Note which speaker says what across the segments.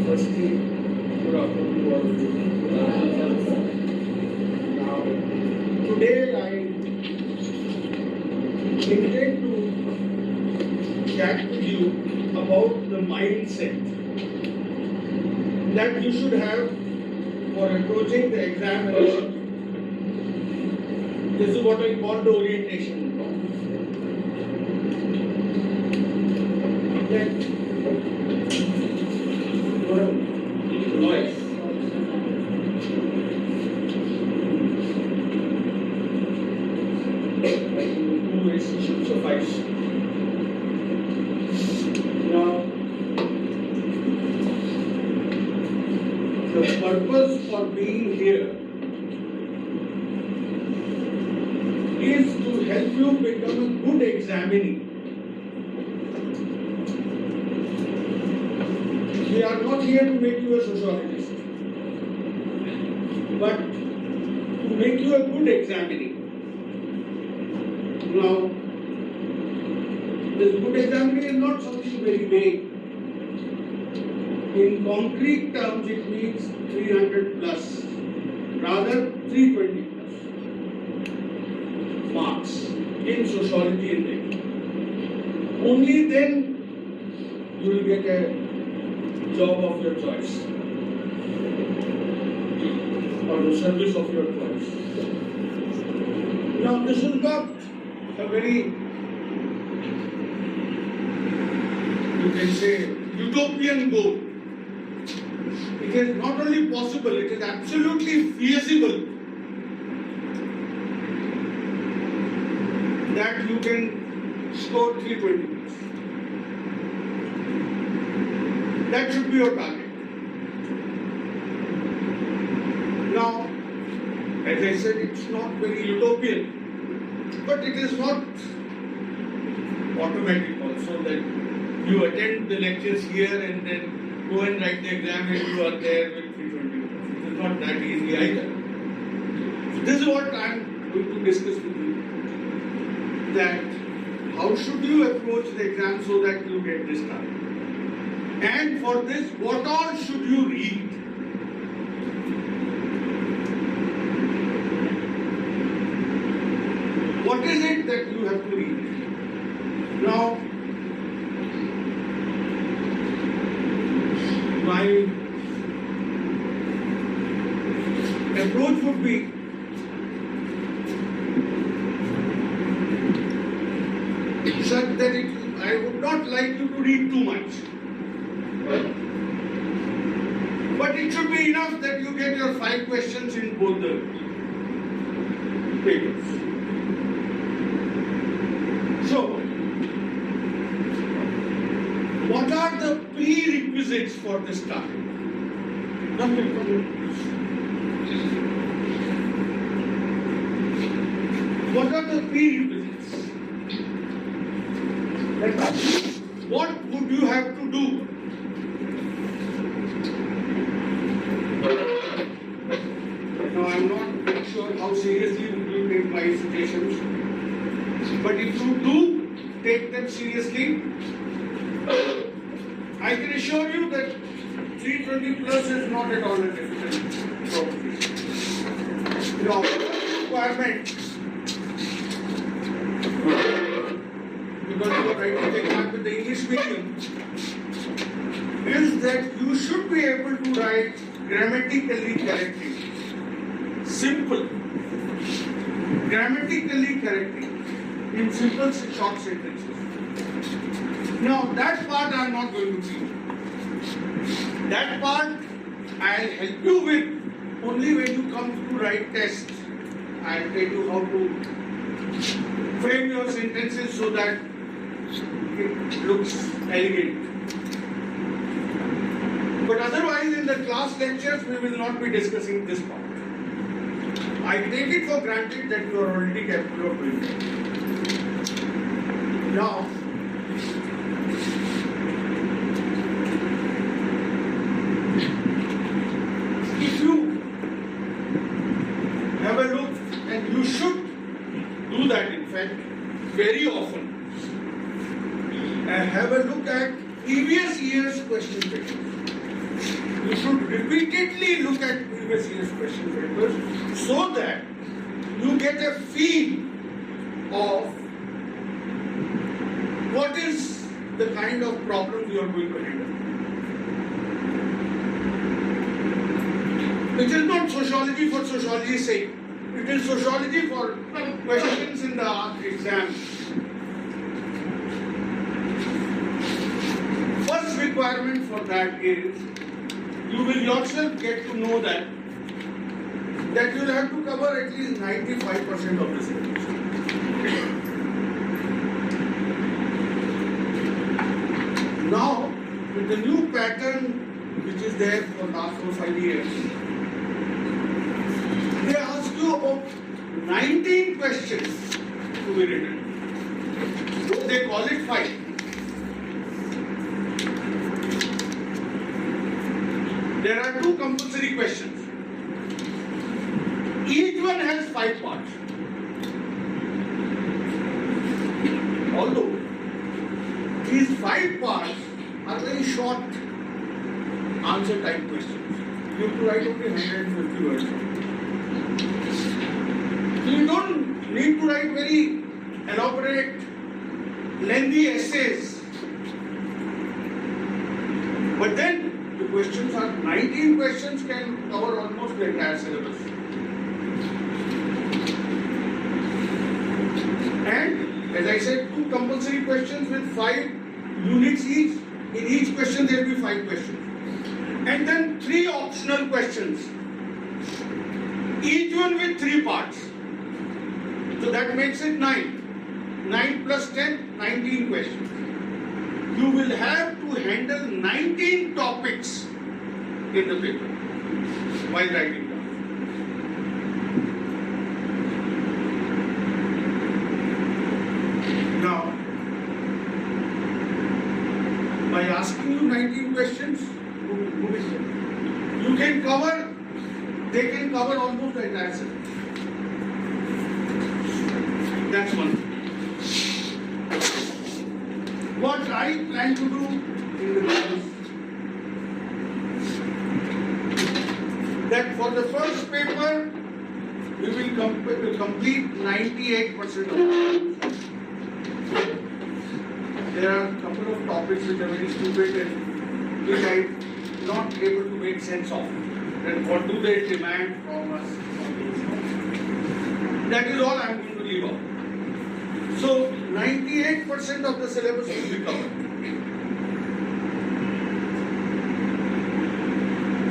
Speaker 1: Firstly, good afternoon to all of you. Now, today I intend to chat with you about the mindset that you should have for approaching the examination. This is what I call the orientation. Noise. Two ways should suffice. Now, the purpose for being here is to help you become a good examinee. We are not here to make you a sociologist, but to make you a good examinee. Now, this good examinee is not something very vague. In concrete terms, it means 300 plus, rather 320 plus marks in sociology and ethics. Only then you will get a job of your choice or the service of your choice. Now, this is not a very, you can say, utopian goal. It is not only possible, it is absolutely feasible that you can score 320. That should be your target. Now, as I said, it's not very utopian, but it is not automatic also that you attend the lectures here and then go and write the exam and you are there with 320. It is not that easy either. So this is what I am going to discuss with you. That how should you approach the exam so that you get this target? And for this, what all should you read? What is it that you have to read? Now, my approach would be such that I would not like you to read too much. But it should be enough that you get your 5 questions in both the papers. So, what are the prerequisites for this target? What are the prerequisites? What would you have to do? Now, I am not sure how seriously you take my suggestions, but if you do take them seriously, I can assure you that 320 plus is not at all a difficult proposition. Now, requirement, because you are writing the exam with the English medium, is that you should be able to write grammatically correctly. Simple, grammatically correctly, in simple short sentences. Now, that part I am not going to teach. That part I will help you with only when you come to write tests. I will tell you how to frame your sentences so that it looks elegant. But otherwise, in the class lectures, we will not be discussing this part. I take it for granted that you are already capable of doing it. Now, if you have a look, and you should do that in fact very often, and have a look at previous year's question papers. repeatedly look at previous year's question papers so that you get a feel of what is the kind of problem you are going to handle. It is not sociology for sociology's sake. It is sociology for questions in the exam. First requirement for that is you will yourself get to know that you will have to cover at least 95% of the syllabus. Now, with the new pattern which is there for last 4 or 5 years, they ask you about 19 questions to be written. They call it 5. There are 2 compulsory questions. Each one has 5 parts. Although these 5 parts are very short answer type questions. You have to write only 150 words. You don't need to write very elaborate, lengthy essays. But then the questions are 19 questions can cover almost the entire syllabus. And as I said, 2 compulsory questions with 5 units each. In each question there will be 5 questions. And then 3 optional questions. Each one with 3 parts. So that makes it 9. 9 plus 10, 19 questions. You will have to handle 19 topics in the paper while writing down. Now, by asking you 19 questions, you can cover, they can cover almost the entire syllabus. That's one thing. What I plan to do in the class, that for the first paper, we will complete 98% of it. There are a couple of topics which are very stupid and which I am not able to make sense of. Then what do they demand from us? That is all I am going to leave out. So 98% of the syllabus will be covered.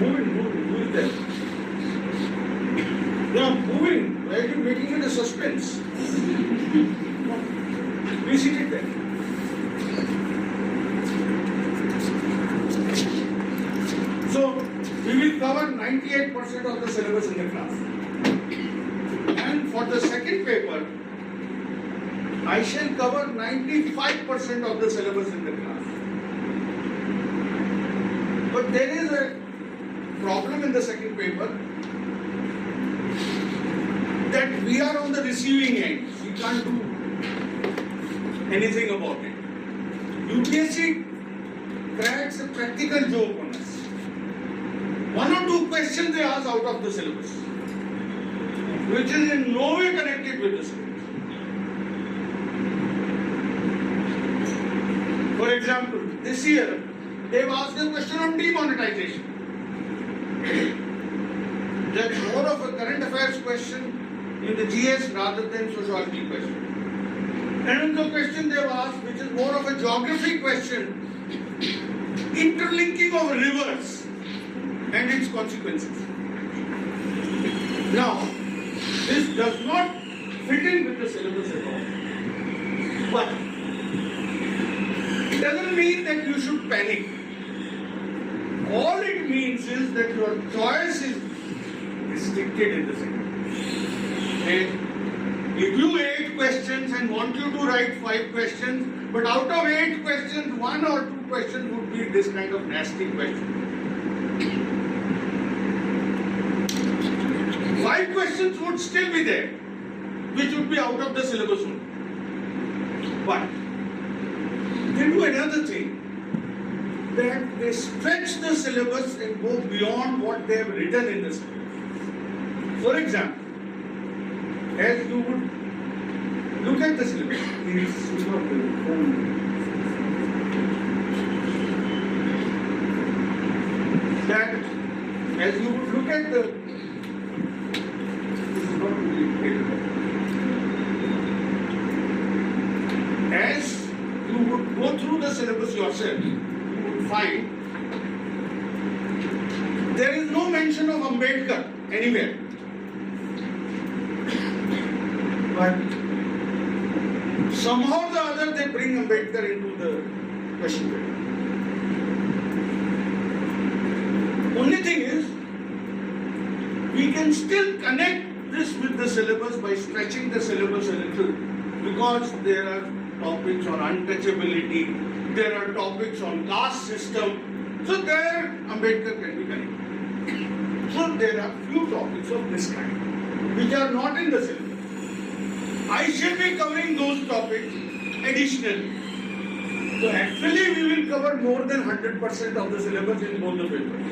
Speaker 1: Moving, who is there? They are moving. Why are you making it a suspense? Be seated there. So we will cover 98% of the syllabus in the class. And for the second paper, I shall cover 95% of the syllabus in the class. But there is a problem in the second paper that we are on the receiving end. We can't do anything about it. UPSC cracks a practical joke on us. 1 or 2 questions they ask out of the syllabus, which is in no way connected with the syllabus. For example, this year, they have asked a question on demonetization. That's more of a current affairs question in the GS rather than sociology question. Another question they have asked, which is more of a geography question, interlinking of rivers and its consequences. Now, this does not fit in with the syllabus at all. But it doesn't mean that you should panic. All it means is that your choice is restricted in the syllabus. And if you 8 questions and want you to write 5 questions, but out of 8 questions, 1 or 2 questions would be this kind of nasty question. 5 questions would still be there, which would be out of the syllabus only. But they do another thing. that they stretch the syllabus and go beyond what they have written in the syllabus. For example, as you would look at the syllabus, that as you would look at the as you would go through the syllabus yourself, you would find there is no mention of Ambedkar anywhere. But somehow or the other they bring Ambedkar into the question paper. Only thing is, we can still connect this with the syllabus by stretching the syllabus a little, because there are topics on untouchability, there are topics on caste system, so there Ambedkar can be connected. So there are few topics of this kind which are not in the syllabus. I shall be covering those topics additionally. So actually we will cover more than 100% of the syllabus in both the papers.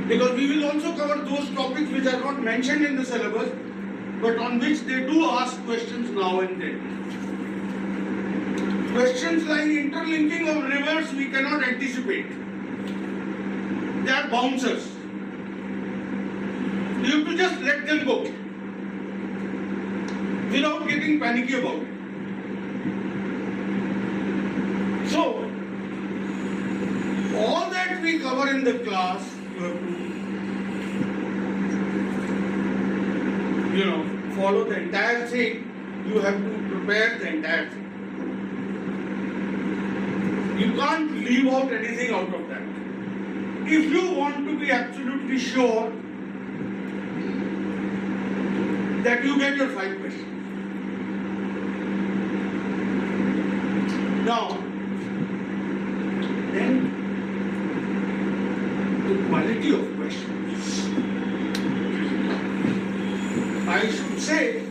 Speaker 1: Because we will also cover those topics which are not mentioned in the syllabus, but on which they do ask questions now and then. Questions like interlinking of rivers we cannot anticipate. They are bouncers. You have to just let them go without getting panicky about it. So, all that we cover in the class, you have to, follow the entire thing. You have to prepare the entire thing. You can't leave out anything out of that. If you want to be absolutely sure that you get your 5 questions. Now, then the quality of questions. I should say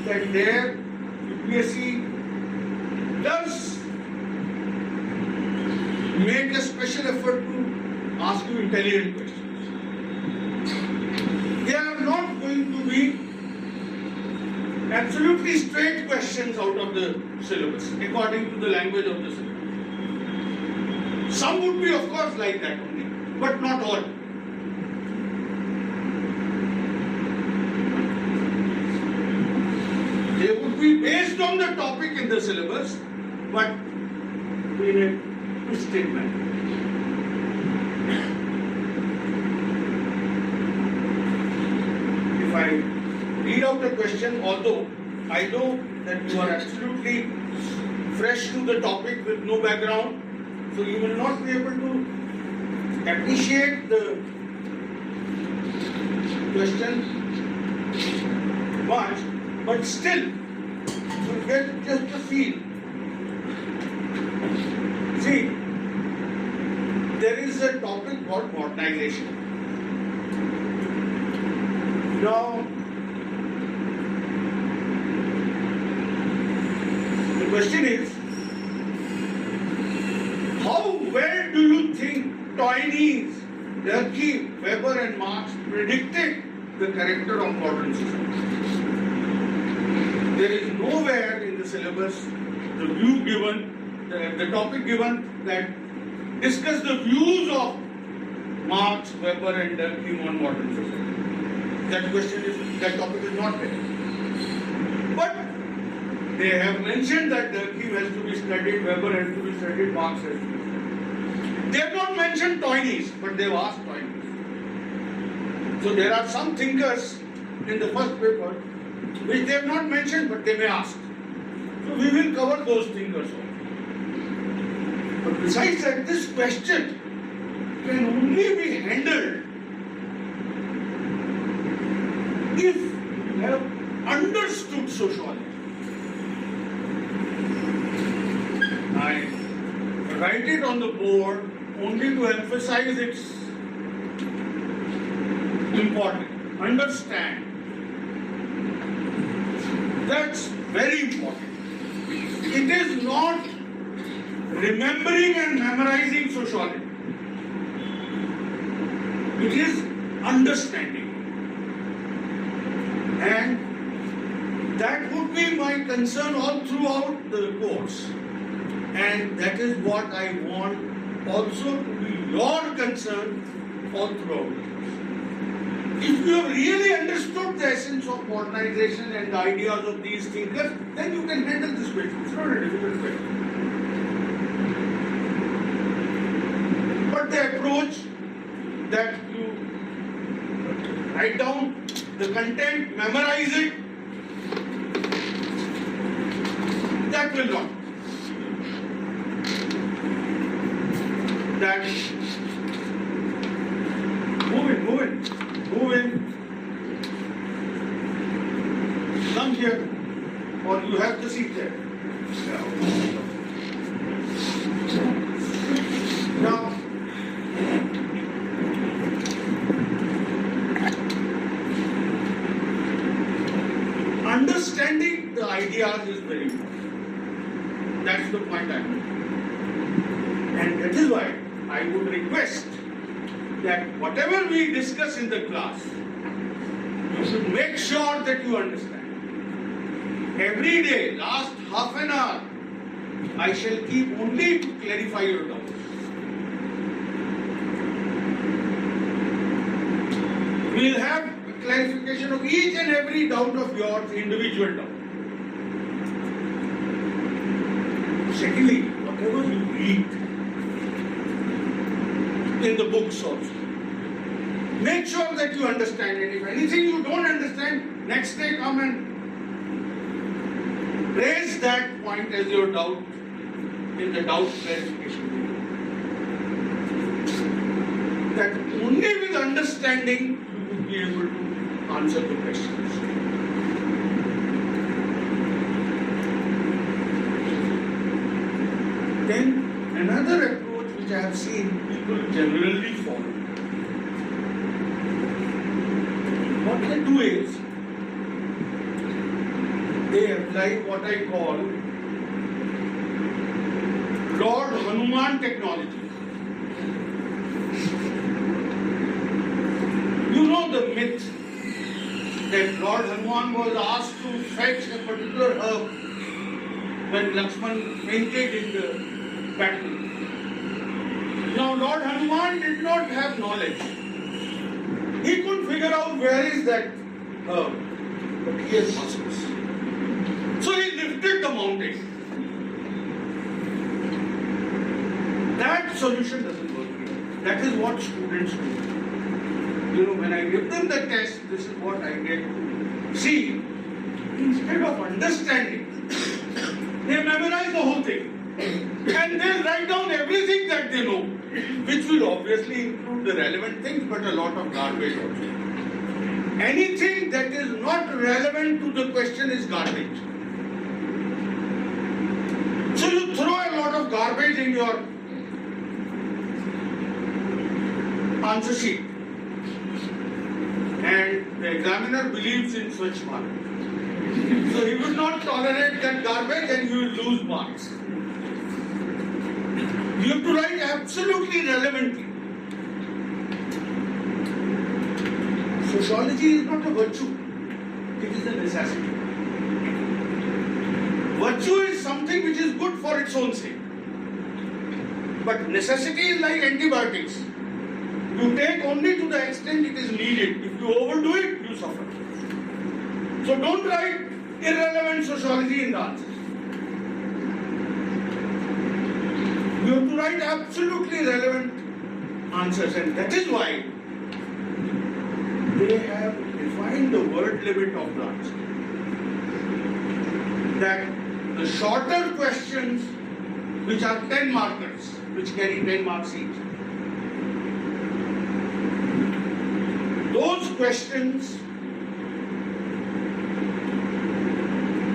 Speaker 1: that there UPSC does make a special effort to ask you intelligent questions. They are not going to be absolutely straight questions out of the syllabus, according to the language of the syllabus. Some would be, of course, like that only, but not all. They would be based on the topic in the syllabus, but in a twisted manner. If I read out a question, although I know that you are absolutely fresh to the topic with no background, so you will not be able to appreciate the question much, but still you get just a feel. See, there is a topic called modernization. Now, the question is, how well do you think Twining, Durkheim, Weber and Marx predicted the character of modern society? There is nowhere in the syllabus the view given, the topic given that discuss the views of Marx, Weber and Durkheim on modern society. That topic is not there. But they have mentioned that Durkheim has to be studied, Weber has to be studied, Marx has to be studied. They have not mentioned Twining, but they have asked Twining. So there are some thinkers in the first paper which they have not mentioned, but they may ask. So we will cover those thinkers also. But besides that, this question can only be handled if you have understood sociology. I write it on the board only to emphasize its importance. Understand. That's very important. It is not remembering and memorizing sociology. It is understanding. And that would be my concern all throughout the course. And that is what I want also to be your concern all throughout the course. If you have really understood the essence of modernization and the ideas of these thinkers, then you can handle this question. It's not a difficult question. But the approach that you write down the content, memorize it, that will not. That move in. Come here, or you have to sit there. Now, understanding the ideas is very important. That's the point I make. And that is why I would request that whatever we discuss in the class, you should make sure that you understand. Every day, last half an hour, I shall keep only to clarify your doubts. We will have a clarification of each and every doubt of yours, individual doubt. Secondly, whatever you read in the books also, make sure that you understand it. If anything you don't understand, next day come and raise that point as your doubt in the doubt clarification. That only with understanding you will be able to answer the questions. Then another approach which I have seen people generally follow. What they do is they apply what I call Lord Hanuman technology. You know the myth that Lord Hanuman was asked to fetch a particular herb when Lakshman fainted in the battle. Now Lord Hanuman did not have knowledge. He couldn't figure out where is that herb, but he has muscles. So he lifted the mountain. That solution doesn't work here. That is what students do. You know, when I give them the test, this is what I get to see. Instead of understanding, they memorize the whole thing. And they write down everything that they know, which will obviously include the relevant things, but a lot of garbage also. Anything that is not relevant to the question is garbage. So you throw a lot of garbage in your answer sheet. And the examiner believes in such mark. So he will not tolerate that garbage and you will lose marks. You have to write absolutely relevantly. Sociology is not a virtue, it is a necessity. Virtue is something which is good for its own sake. But necessity is like antibiotics. You take only to the extent it is needed. If you overdo it, you suffer. So don't write irrelevant sociology in the answers. You have to write absolutely relevant answers, and that is why they have defined the word limit of the answer. That the shorter questions, which are 10 markers, which carry 10 marks each, those questions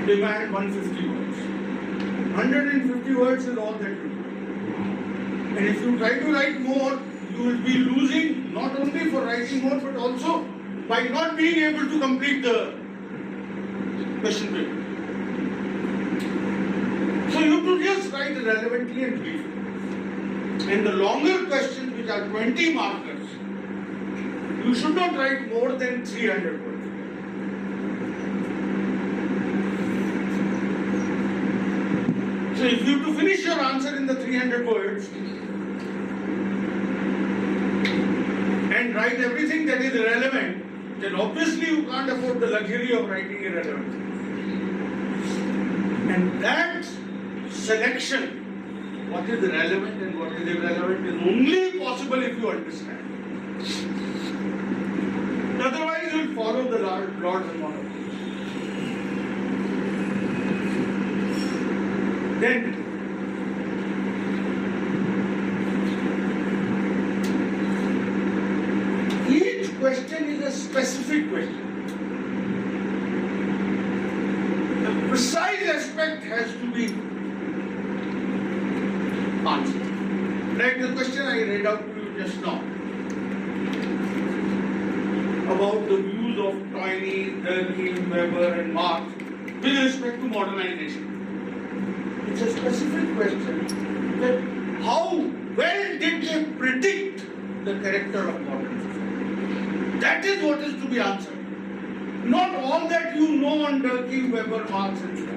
Speaker 1: demand 150 words. 150 words is all that you do. And if you try to write more, you will be losing not only for writing more, but also by not being able to complete the question paper. So So you have to just write relevantly and briefly. And the longer questions, which are 20 markers, you should not write more than 300 words. So if you have to finish your answer in the 300 words and write everything that is relevant, then obviously you can't afford the luxury of writing irrelevant. And that selection, what is relevant and what is irrelevant, is only possible if you understand. Otherwise, you will follow the Lord's and monopoly. Then, each question is a specific question. The precise aspect has to be answered. Like the question I read out to you just now about the views of Toynbee, Durkheim, Weber and Marx with respect to modernization. It's a specific question that how well did they predict the character of modern society? That is what is to be answered. Not all that you know on Durkheim, Weber, Marx and so on.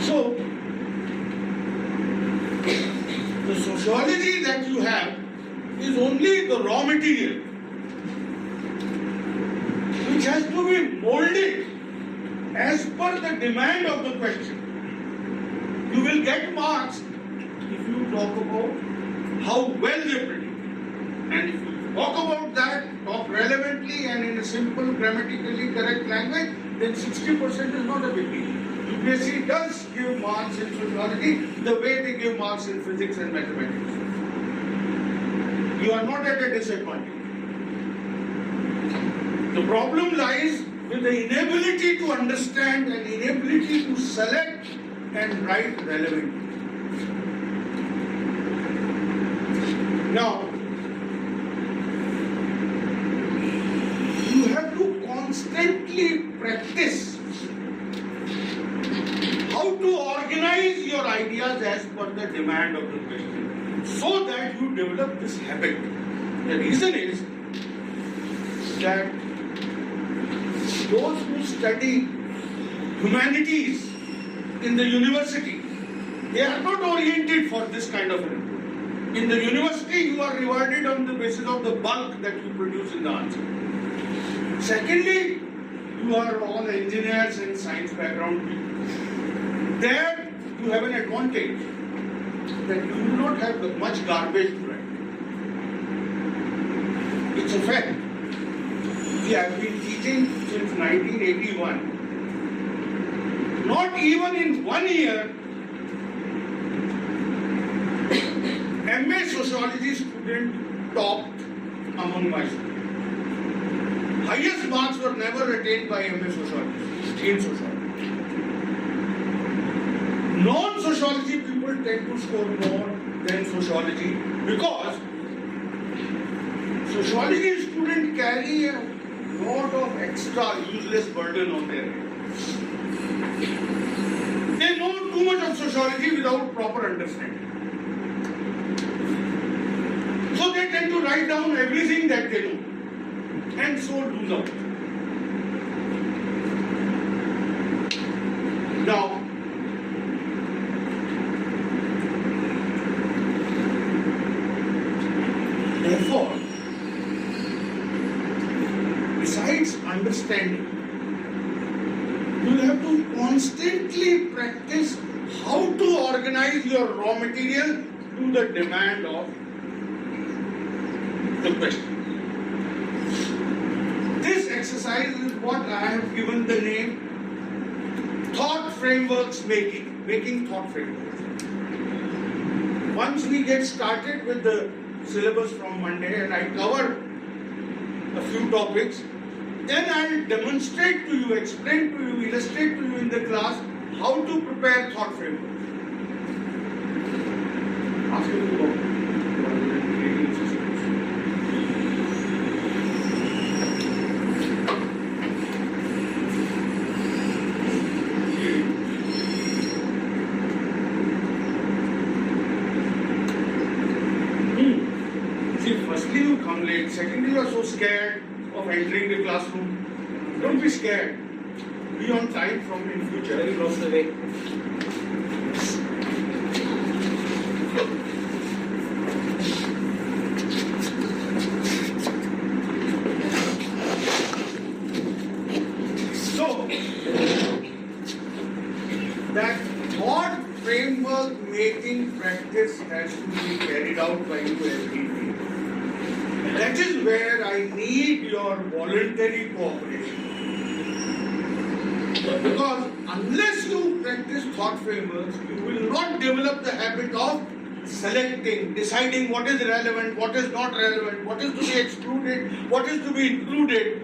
Speaker 1: So, the sociology that you have is only the raw material which has to be molded as per the demand of the question. You will get marks if you talk about how well they predict. And if you talk about that, talk relevantly and in a simple, grammatically correct language, then 60% is not a big deal. UPSC does give marks in sociology the way they give marks in physics and mathematics. You are not at a disadvantage. The problem lies with the inability to understand and inability to select and write relevantly. Now, you have to constantly practice how to organize your ideas as per the demand of the question, so that you develop this habit. The reason is that those who study humanities in the university, they are not oriented for this kind of input. In the university, you are rewarded on the basis of the bulk that you produce in the answer. Secondly, you are all engineers and science background people. There, you have an advantage that you do not have much garbage to write. It's a fact. We have been teaching since 1981. Not even in 1 year, MA Sociology student topped among my students. Highest marks were never attained by MA Sociology in sociology. Non-sociology people tend to score more than sociology because sociology students carry a lot of extra useless burden on their head. They know too much of sociology without proper understanding. So they tend to write down everything that they know and so lose out. Now, therefore, besides understanding, you have to constantly practice how to organize your raw material to the demand of the question. This exercise is what I have given the name thought frameworks making thought frameworks. Once we get started with the syllabus from Monday and I cover a few topics, then I will demonstrate to you, explain to you, illustrate to you in the class how to prepare thought frameworks. Ask me to go. come late. Secondly, you are so scared of entering the classroom. Don't be scared. Be on time from in future.
Speaker 2: Very close to the way.
Speaker 1: So, that thought framework making practice has to be carried out by you every day. That is where I need your voluntary cooperation. Because unless you practice thought frameworks, you will not develop the habit of selecting, deciding what is relevant, what is not relevant, what is to be excluded, what is to be included.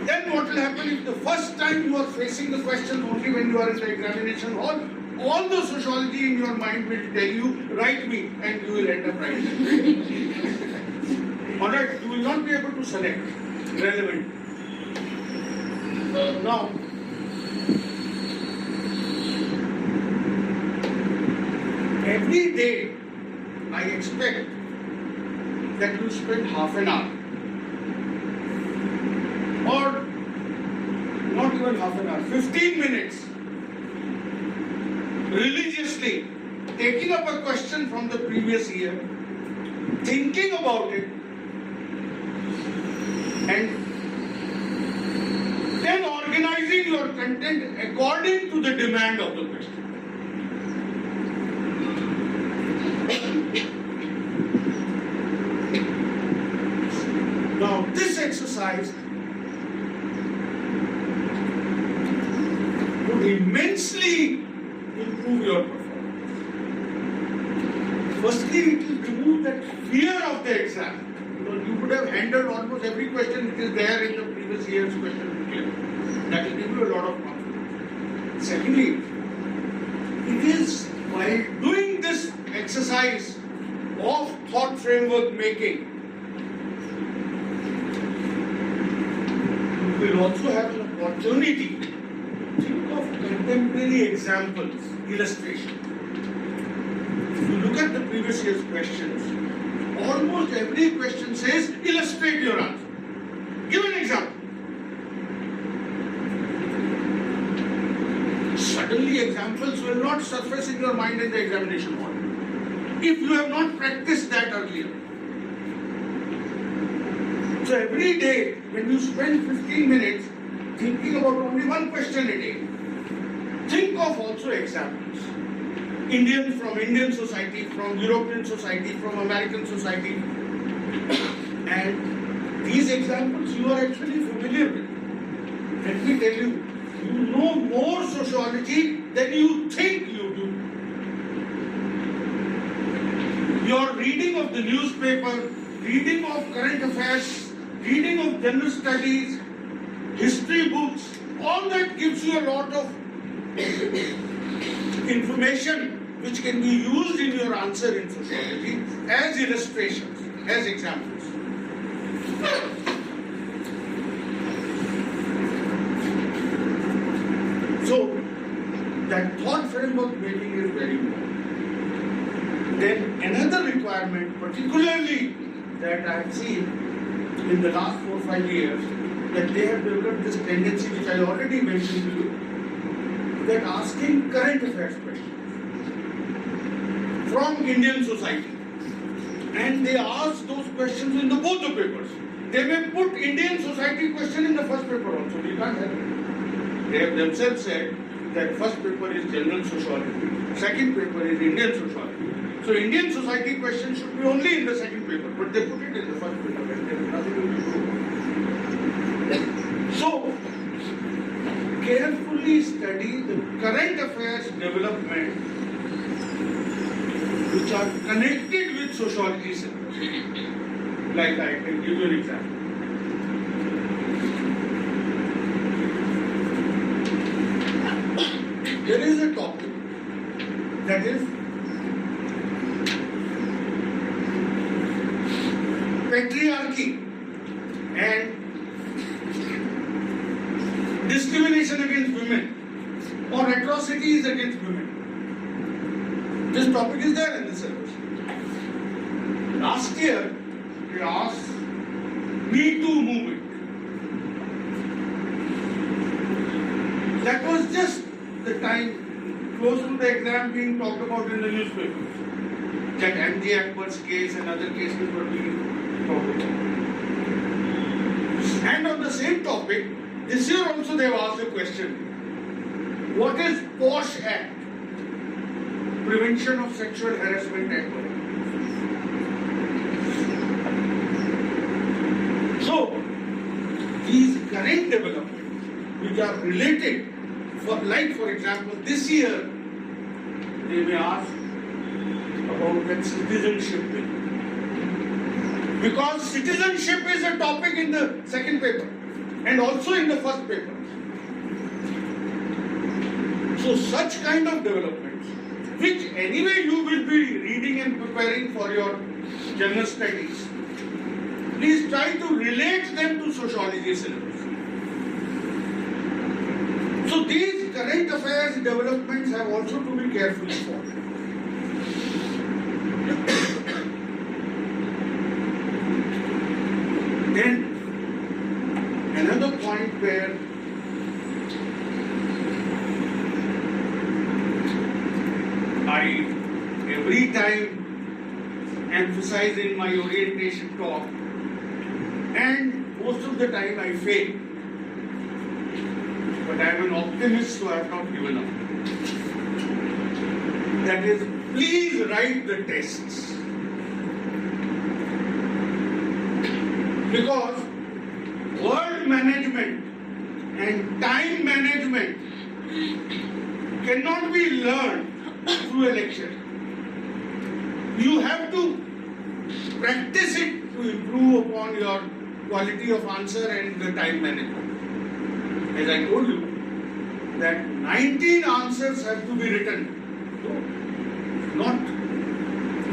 Speaker 1: Then what will happen if the first time you are facing the question only when you are in the examination hall, all the sociology in your mind will tell you, write me, and you will end up writing. Alright, you will not be able to select relevant. Now, every day I expect that you spend half an hour or not even half an hour, 15 minutes religiously taking up a question from the previous year, thinking about it, and then organizing your content according to the demand of the question. Now, this exercise would immensely improve your performance. Firstly, it will remove that fear of the exam. You would have handled almost every question which is there in the previous year's question booklet. That will give you a lot of confidence. Secondly, it is while doing this exercise of thought framework making, you will also have an opportunity to think of contemporary examples, illustration. If you look at the previous year's questions, almost every question says, illustrate your answer. Give an example. Suddenly examples will not surface in your mind in the examination hall if you have not practiced that earlier. So every day when you spend 15 minutes thinking about only one question a day, think of also examples. Indians from Indian society, from European society, from American society. And these examples you are actually familiar with. Let me tell you, you know more sociology than you think you do. Your reading of the newspaper, reading of current affairs, reading of general studies, history books, all that gives you a lot of information which can be used in your answer in sociology as illustrations, as examples. So, that thought framework making is very important. Then another requirement, particularly that I have seen in the last 4 or 5 years, that they have developed this tendency which I already mentioned to you, that asking current affairs questions from Indian society. And they ask those questions in both the papers. They may put Indian society question in the first paper also. We can't help it. They have themselves said that first paper is general sociology, second paper is Indian sociology. So Indian society question should be only in the second paper, but they put it in the first paper and there is nothing to do. So, carefully study the current affairs development which are connected with sociology syllabus. Like I can give you an example. There is a topic that is patriarchy and discrimination against women or atrocities against women. This topic is there in the syllabus. Last year, they asked me to move it. That was just the time close to the exam being talked about in the newspapers. That MJ Akbar's case and other cases were being talked about. And on the same topic, this year also they have asked a question. What is POSH Act? Prevention of Sexual Harassment Act. So, these current developments which are related, for example, this year they may ask about that citizenship bill. Because citizenship is a topic in the second paper and also in the first paper. So such kind of developments, which anyway you will be reading and preparing for your general studies, please try to relate them to sociology syllabus. So these current affairs developments have also to be carefully followed. Then another point where I every time emphasize in my orientation talk, and most of the time I fail. But I am an optimist, so I have not given up. That is, please write the tests. Because word management and time management cannot be learned through a lecture. You have to practice it to improve upon your quality of answer and the time management. As I told you, that 19 answers have to be written. So, not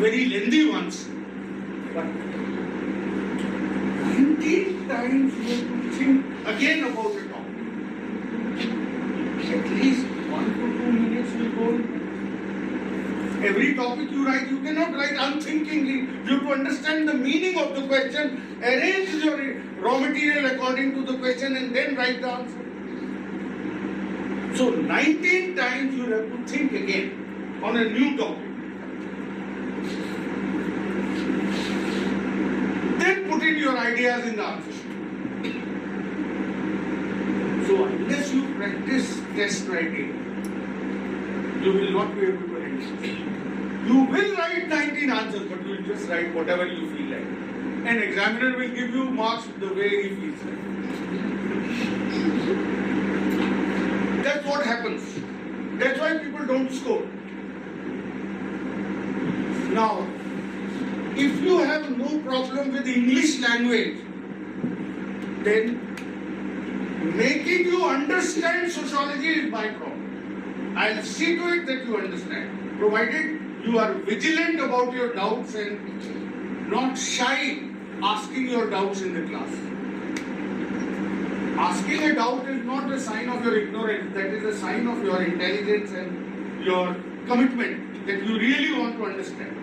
Speaker 1: very lengthy ones, but 19 times you have to think again about the topic. At least 1 to 2 minutes will go. Every topic you write, you cannot write unthinkingly. You have to understand the meaning of the question, arrange your raw material according to the question, and then write the answer. So 19 times you have to think again on a new topic. Then put in your ideas in the answer sheet. So unless you practice test writing, you will not be able to handle it. You will write 19 answers, but you will just write whatever you feel like. An examiner will give you marks the way he feels like. That's what happens. That's why people don't score. Now, if you have no problem with English language, then making you understand sociology is my problem. I'll see to it that you understand, provided you are vigilant about your doubts and not shy asking your doubts in the class. Asking a doubt is not a sign of your ignorance, that is a sign of your intelligence and your commitment that you really want to understand.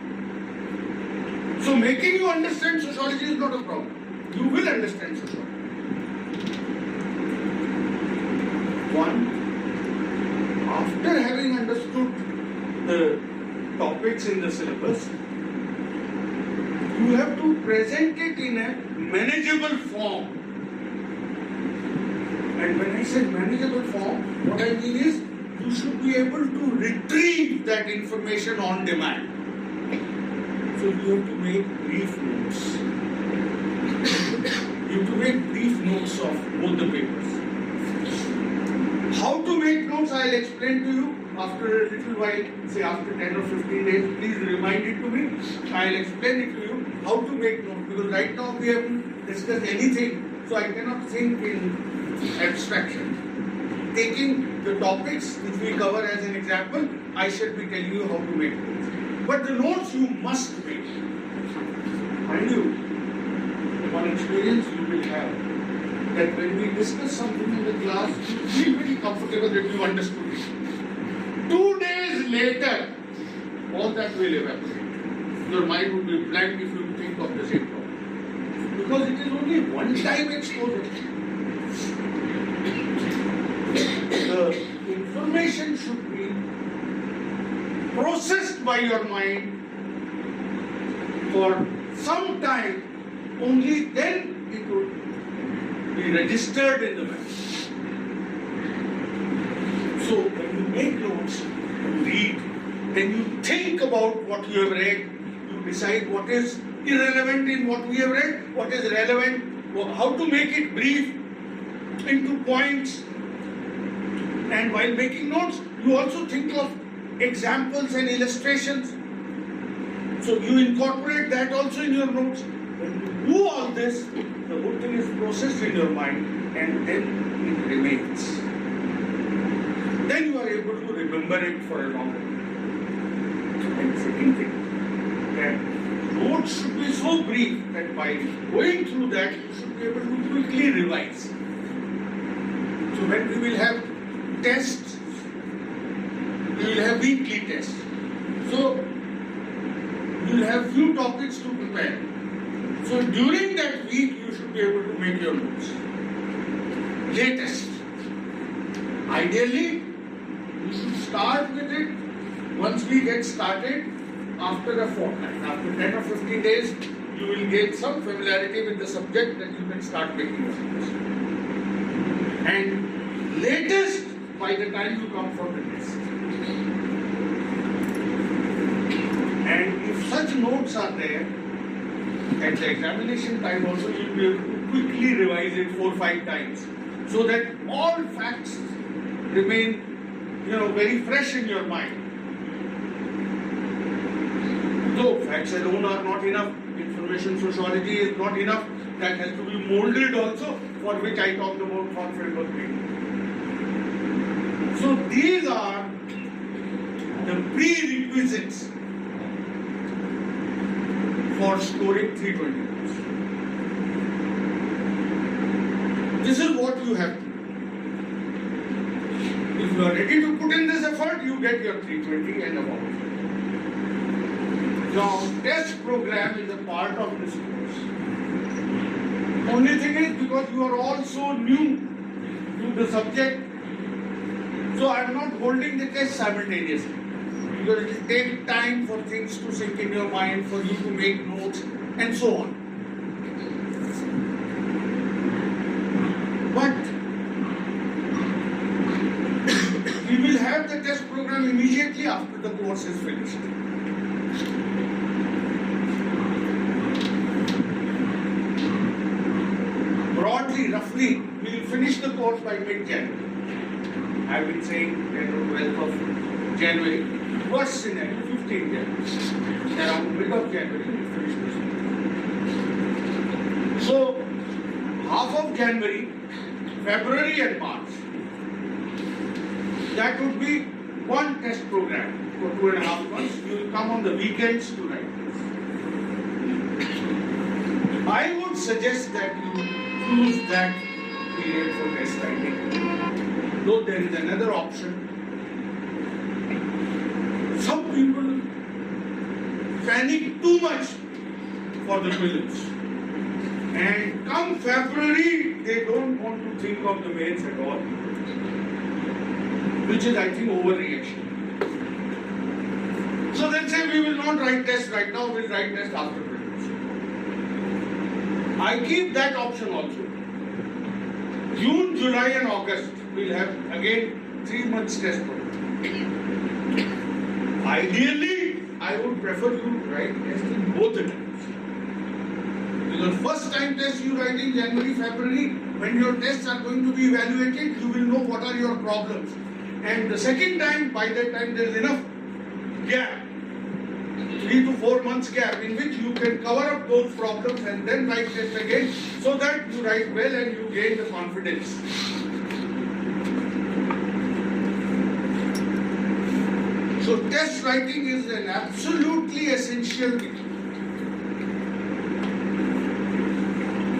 Speaker 1: So making you understand sociology is not a problem. You will understand sociology. One, after having understood the topics in the syllabus, you have to present it in a manageable form. And when I say manageable form, what I mean is you should be able to retrieve that information on demand. So you have to make brief notes. You have to make brief notes of both the papers. How to make notes, I'll explain to you after a little while, say after 10 or 15 days. Please remind it to me. I'll explain it to you how to make notes, because right now we haven't discussed anything, so I cannot think in abstraction. Taking the topics which we cover as an example, I shall be telling you how to make notes. But the notes you must make. Mind you, one experience you will have, that when we discuss something in the class, you feel very comfortable that you understood it. 2 days later, all that will evaporate. Your mind would be blank if you think of the same topic. because it is only one-time exposure. The information should be processed by your mind for some time, only then it would be registered in the memory. So when you make notes, you read, then you think about what you have read, you decide what is irrelevant in what we have read, what is relevant, how to make it brief into points. And while making notes, you also think of examples and illustrations. So you incorporate that also in your notes. When you do all this, the whole thing is processed in your mind and then it remains. Then you are able to remember it for a long time. And second thing, that notes should be so brief that by going through that, you should be able to quickly revise. So when we will have tests, we will have weekly tests. So you will have few topics to prepare. So during that week, you should be able to make your notes. Latest. Ideally, you should start with it once we get started after a fortnight. After 10 or 15 days, you will gain some familiarity with the subject that you can start making your notes. And latest by the time you come for the test. And if such notes are there, at the examination time also you will be able to quickly revise it 4 or 5 times, so that all facts remain, very fresh in your mind. Though facts alone are not enough, information sociology is not enough, that has to be molded also, for which I talked about for framework reading. So these are the prerequisites for scoring 320 points. This is what you have to do. If you are ready to put in this effort, you get your 320 and above. Now, test program is a part of this course. Only thing is, because you are all so new to the subject, so I am not holding the test simultaneously. Because it will take time for things to sink in your mind, for you to make notes, and so on. But we will have the test program immediately after the course is finished. Broadly, roughly, we will finish the course by mid-January. I have been saying 10 or 12th of January. Worst scenario, 15th January. Around mid of January, we will finish this. So, half of January, February and March, that would be one test program for 2.5 months. You will come on the weekends to write this. I would suggest that you choose that period for test writing. Though there is another option. Some people panic too much for the prelims. And come February, they don't want to think of the mains at all. Which is, I think, overreaction. So they'll say, we will not write test right now, we'll write test after prelims. I keep that option also. June, July and August, we'll have again 3 months test program. Ideally, I would prefer you write test in both the times. Because first time test you write in January, February, when your tests are going to be evaluated, you will know what are your problems. And the second time, by that time there is enough gap, 3 to 4 months gap, in which you can cover up those problems and then write test again, so that you write well and you gain the confidence. So test writing is an absolutely essential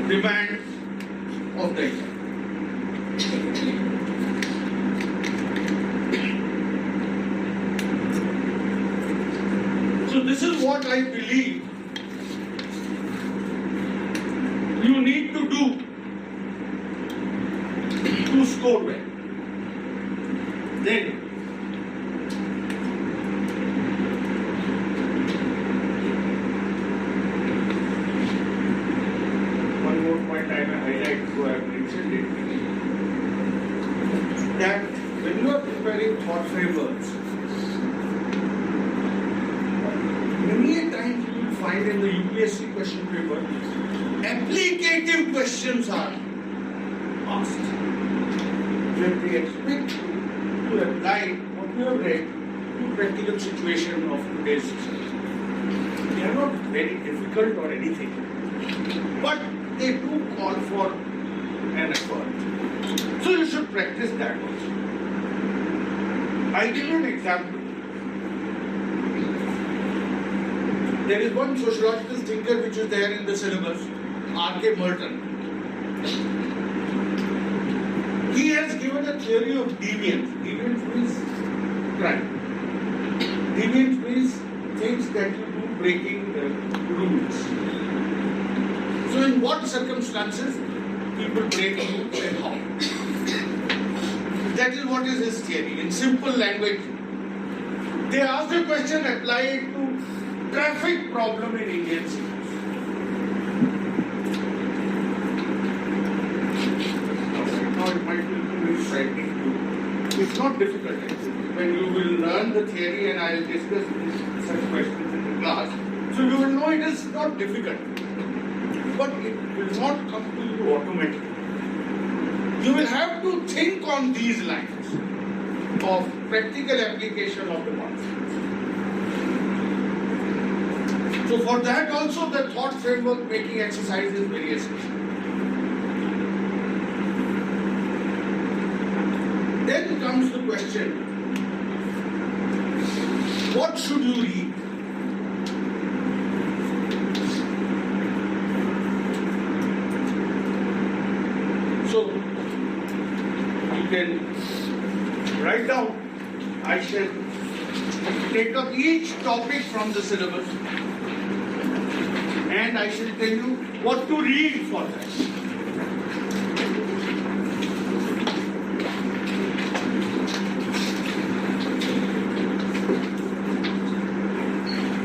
Speaker 1: demand of the exam. So this is what I believe it that when you are preparing thought frameworks, many a times you will find in the UPSC question paper, applicative questions are asked. When they expect you to apply what you have read to practical situation of today's society. They are not very difficult or anything, but they do call for an effort. So you should practice that also. I'll give you an example. There is one sociological thinker which is there in the syllabus, R.K. Merton. He has given a theory of deviance. Deviance means crime. Deviance means things that you do breaking the rules. So in what circumstances people break rules and how? That is what is his theory. In simple language, they asked a question, apply it to traffic problem in Indian cities. Now it might be very frightening to you. It's not difficult actually. When you will learn the theory and I will discuss such questions in the class, so you will know it is not difficult. But it will not come to you automatically. You will have to think on these lines of practical application of the concepts. So for that also the thought framework making exercise is very essential. Then comes the question, what should you read? So you can write down, I shall take up each topic from the syllabus and I shall tell you what to read for that.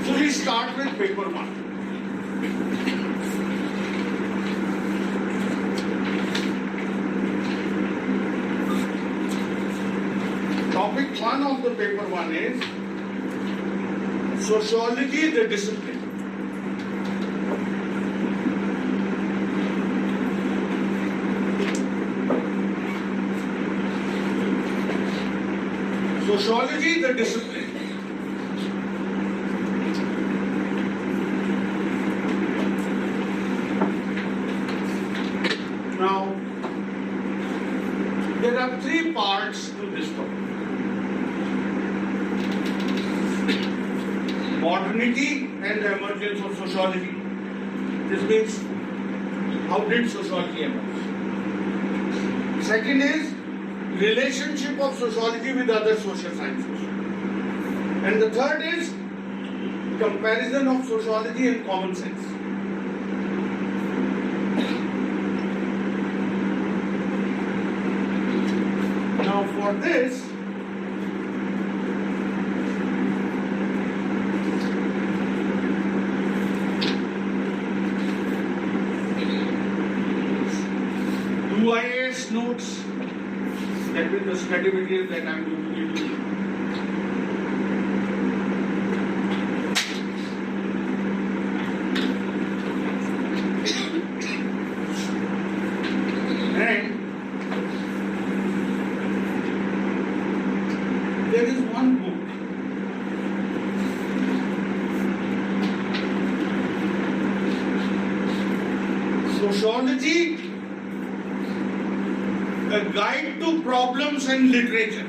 Speaker 1: So we start with paper 1. Topic 1 of the paper 1 is Sociology, the discipline. Sociology, the discipline. Now, there are 3 parts to this topic. Modernity and the emergence of sociology. This means, how did sociology emerge? Second is, relationship of sociology with other social sciences. And the third is, comparison of sociology and common sense. Now for this, UIS notes, that is the study material that I am going to give you. And there is one book. Sociology, a guide to problems and literature.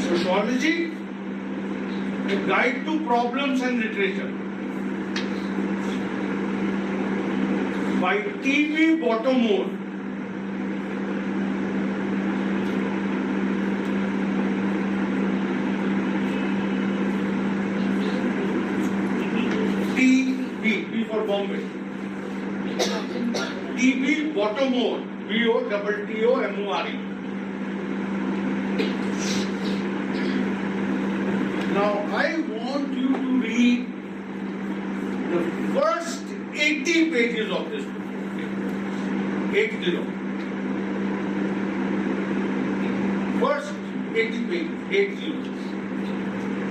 Speaker 1: Sociology, a guide to problems and literature. By T.V. Bottomore. For Bombay. T.V. Bottomore, B-O-T-T-O-M-O-R-E. Now I want you to read the first 80 pages of this book. 80. First 80 pages.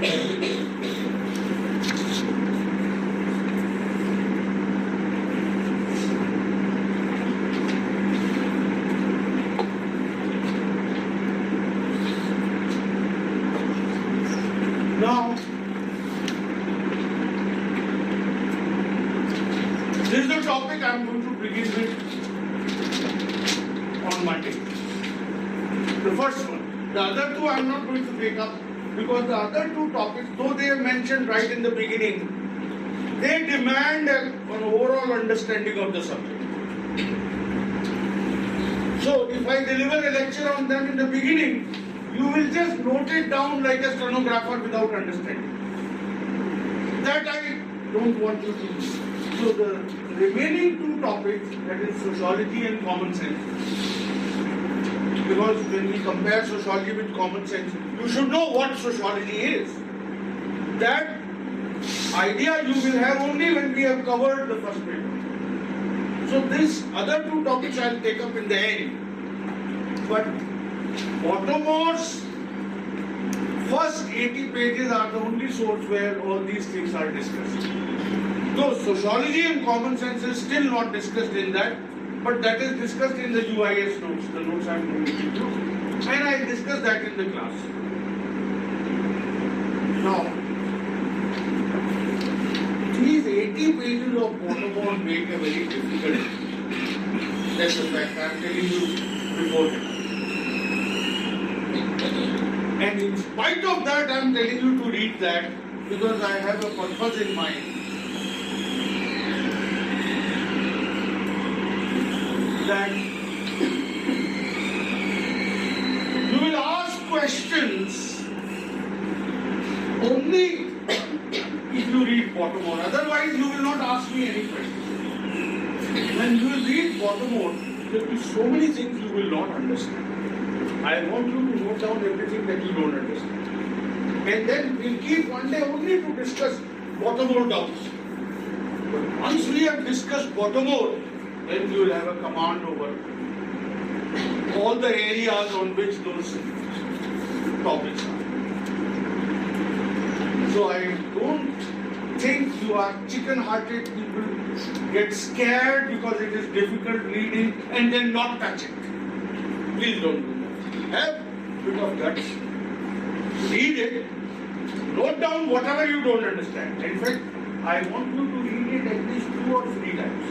Speaker 1: 80. Now, this is the topic I am going to begin with on Monday. The first one. The other two I am not going to take up because the other two topics, though they are mentioned right in the beginning, they demand an overall understanding of the subject. So, if I deliver a lecture on them in the beginning, you will just note it down like a stenographer without understanding. That I don't want you to do. So the remaining two topics, that is sociology and common sense. Because when we compare sociology with common sense, you should know what sociology is. That idea you will have only when we have covered the first paper. So these other two topics I will take up in the end. But Baltimore's first 80 pages are the only source where all these things are discussed. Though sociology and common sense is still not discussed in that, but that is discussed in the UIS notes, the notes I am going to give you, and I discussed that in the class. Now, these 80 pages of Baltimore make a very difficult. That's a fact. I am telling you before that. And in spite of that, I am telling you to read that because I have a purpose in mind. That you will ask questions only if you read Baltimore. Otherwise, you will not ask me any questions. When you will read Baltimore, there will be so many things you will not understand. I want you to note down everything that you don't understand. And then we'll keep one day only to discuss Baltimore doubts. But once we have discussed Baltimore, then you will have a command over all the areas on which those topics are. So I don't think you are chicken-hearted people get scared because it is difficult reading and then not touch it. Please don't do that. Have a bit of guts. Read it. Note down whatever you don't understand. In fact, I want you to read it at least 2 or 3 times.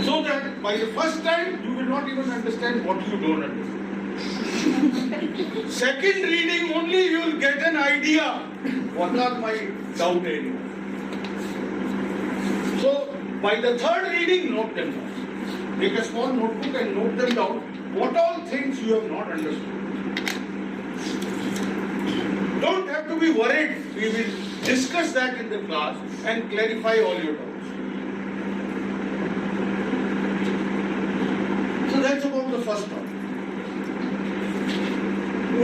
Speaker 1: So that by the first time, you will not even understand what you don't understand. Second reading only, you will get an idea what are my doubt areas. So, by the third reading, note them down. Take a small notebook and note them down. What all things you have not understood. Don't have to be worried. We will discuss that in the class and clarify all your doubts. So that's about the first topic.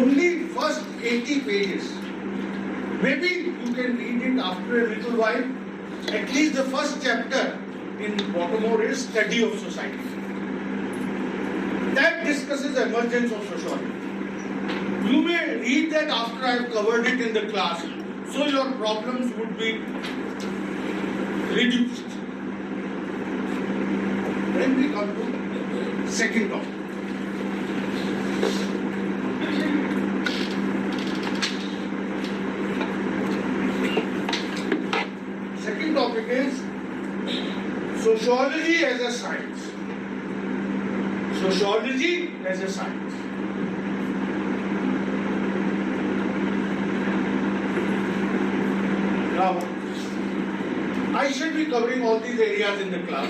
Speaker 1: Only first 80 pages. Maybe you can read it after a little while. At least the first chapter in Baltimore is Study of Society. That discusses emergence of sociology. You may read that after I have covered it in the class, so your problems would be reduced. Then we come to the second topic. Second topic is sociology as a science. Sociology as a science. Now, I should be covering all these areas in the class.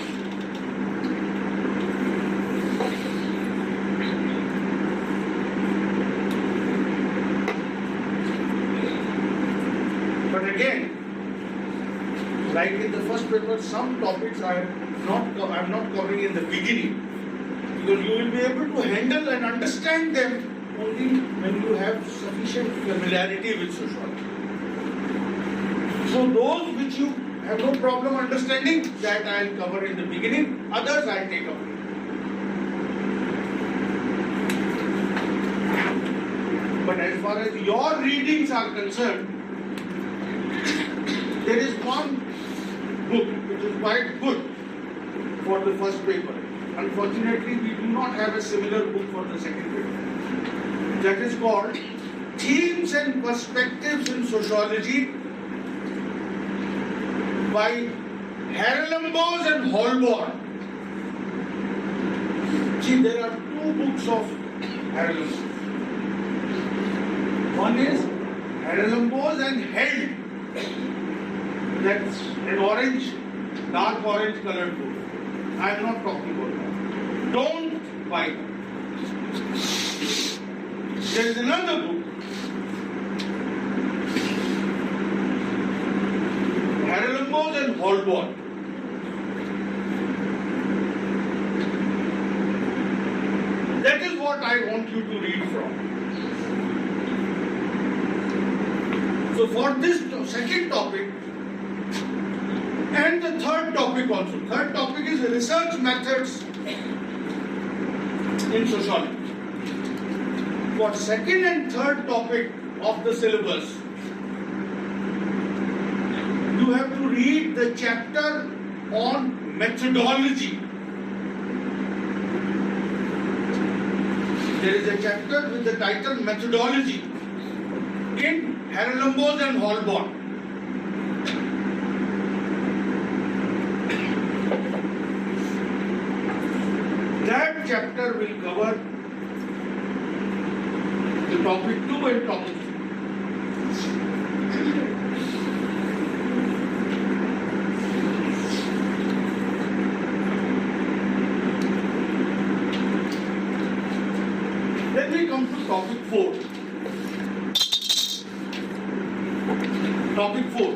Speaker 1: But again, like in the first paper, some topics I am not covering in the beginning, because you will be able to handle and understand them only when you have sufficient familiarity with sociology. So those which you have no problem understanding, that I will cover in the beginning, others I will take up. But as far as your readings are concerned, there is one book which is quite good for the first paper. Unfortunately, we do not have a similar book for the second paper. That is called Themes and Perspectives in Sociology by Haralambos and Holborn. See, there are two books of Haralambos. One is Haralambos and Held. That's an orange, dark orange colored book. I am not talking about that. Don't buy that. There is another book, Haralambos and Holborn. That is what I want you to read from. So for this second topic and the third topic also. Third topic is research methods in sociology. For second and third topic of the syllabus, you have to read the chapter on methodology. There is a chapter with the title Methodology in Haralambos and Holborn. That chapter will cover the topic 2 and topic 3. Then we come to topic 4. Topic 4.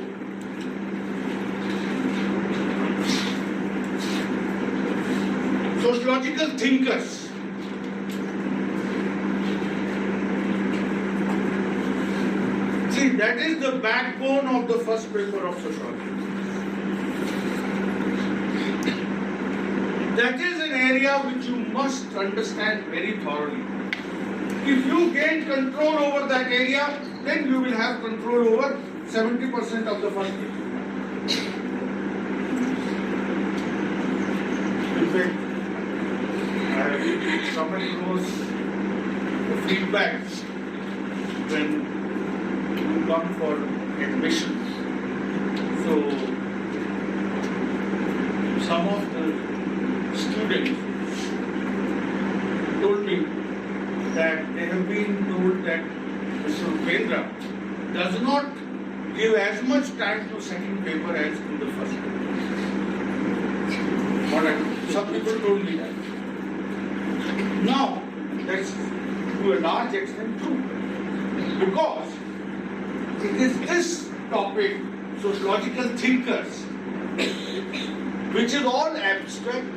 Speaker 1: Sociological thinkers. See, that is the backbone of the first paper of sociology. That is an area which you must understand very thoroughly. If you gain control over that area, then you will have control over 70% of the first paper. In fact, somebody knows the feedback when you come for admission. So, some of the students told me that they have been told that Mr. Upendra does not give as much time to second paper as to the first paper. Some people told me that. Now, that's to a large extent true. Because it is this topic, sociological thinkers, which is all abstract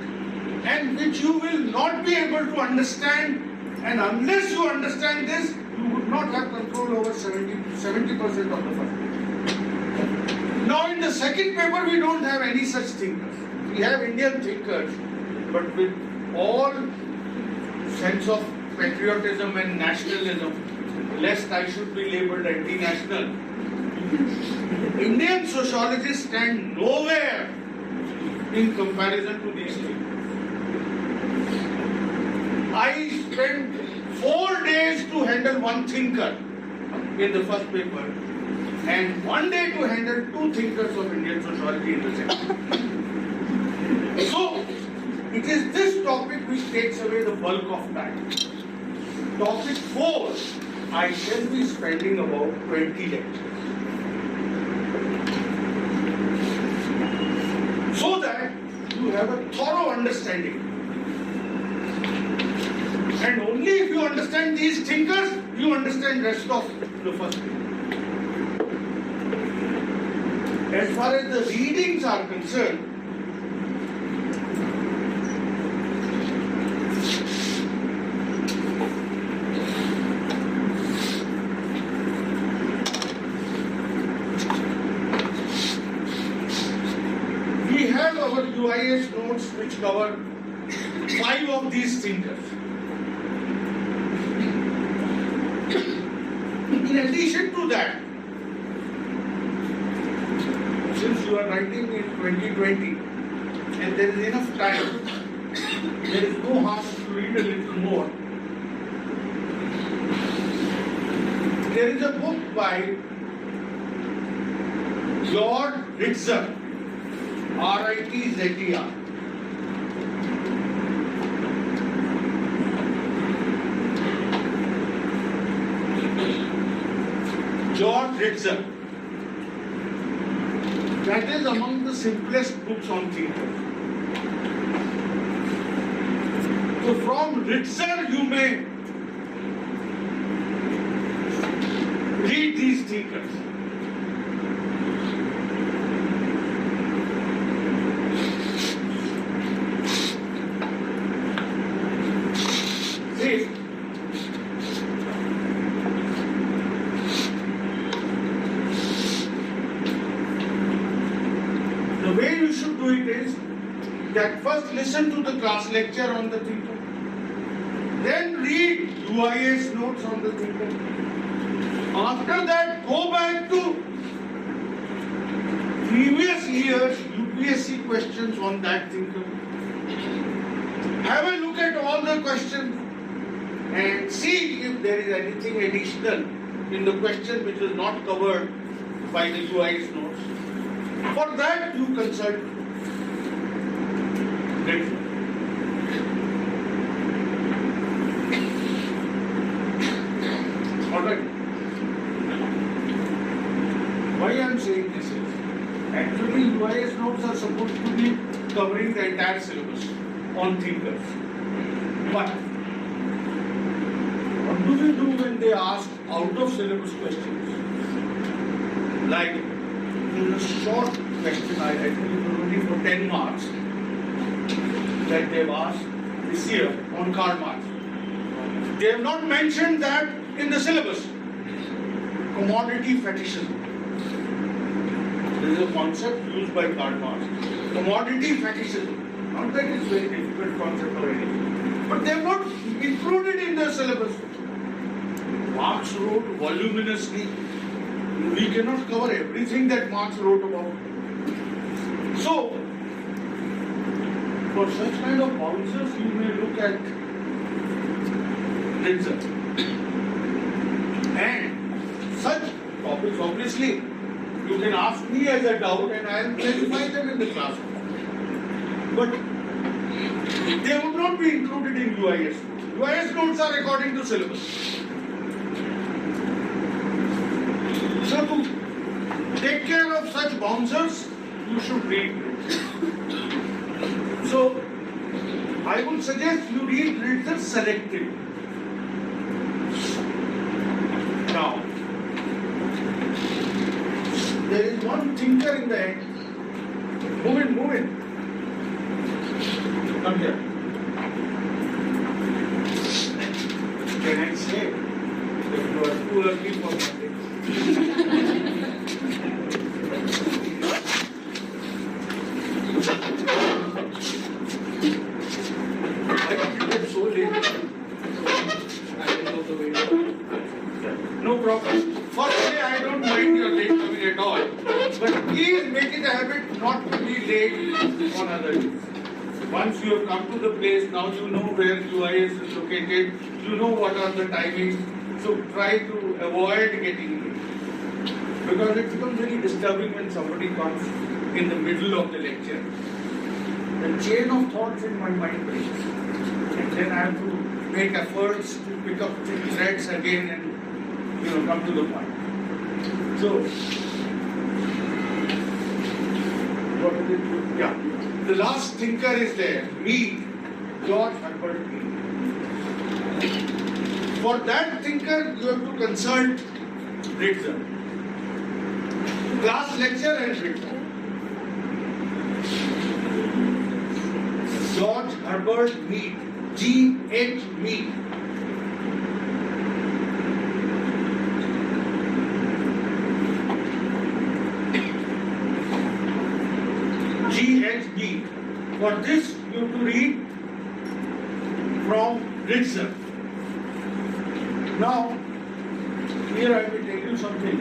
Speaker 1: and which you will not be able to understand, and unless you understand this, you would not have control over 70% of the first paper. Now in the second paper, we don't have any such thinkers. We have Indian thinkers, but with all sense of patriotism and nationalism, lest I should be labeled anti-national. Indian sociologists stand nowhere in comparison to these things. I spent 4 days to handle one thinker in the first paper and 1 day to handle 2 thinkers of Indian sociology in the second. So, it is this topic which takes away the bulk of time. Topic 4, I shall be spending about 20 lectures. So that you have a thorough understanding. And only if you understand these thinkers, you understand rest of the first paper. As far as the readings are concerned, have our UIS notes which cover 5 of these thinkers. In addition to that, since you are writing in 2020 and there is enough time, there is no harm to read a little more. There is a book by George Ritzer, R-I-T-Z-E-R. George Ritzer. That is among the simplest books on thinkers. So from Ritzer you may read these thinkers. See, the way you should do it is that first listen to the class lecture on the thinker, then read UIS notes on the thinker. After that, go back to previous years UPSC questions on that thinker. Have a look at all the questions and see if there is anything additional in the question which is not covered by the UIS notes. For that, you consult Ritzer. All right. Why I am saying this is, actually UIS notes are supposed to be covering the entire syllabus on thinkers. But what do we do when they ask out of syllabus questions? Like, in a short question, I think it was only for 10 marks that they've asked this year on Karl Marx. They have not mentioned that in the syllabus. Commodity fetishism. There is a concept used by Karl Marx. Commodity fetishism. Not that it's a very difficult concept or anything. But they have not included in the syllabus. Marx wrote voluminously. We cannot cover everything that Marx wrote about. So, for such kind of bouncers, you may look at Ritzer. And such topics, obviously, you can ask me as a doubt and I will clarify them in the classroom. But they would not be included in UIS. UIS notes are according to syllabus. So to take care of such bouncers, you should read. So I would suggest you read Ritzer selectively. Now, there is one thinker in the end. Move in, move in. Come here. Can I say that you are too early for nothing? It's so late. No problem. Firstly, I don't mind your late coming at all. But please make it a habit not to be late on other days. Once you have come to the place, now you know where UIS is located, you know what are the timings, so try to avoid getting late. Because it becomes very disturbing when somebody comes in the middle of the lecture. The chain of thoughts in my mind breaks. And then I have to make efforts to pick up the threads again and come to the point. So, what is it? Yeah. The last thinker is there, Mead, George Herbert Mead. For that thinker, you have to consult Ritzer. Class lecture and Ritzer. George Herbert Mead, G.H. Mead. GHB. For this, you have to read from Ritzler. Now, here I will tell you something.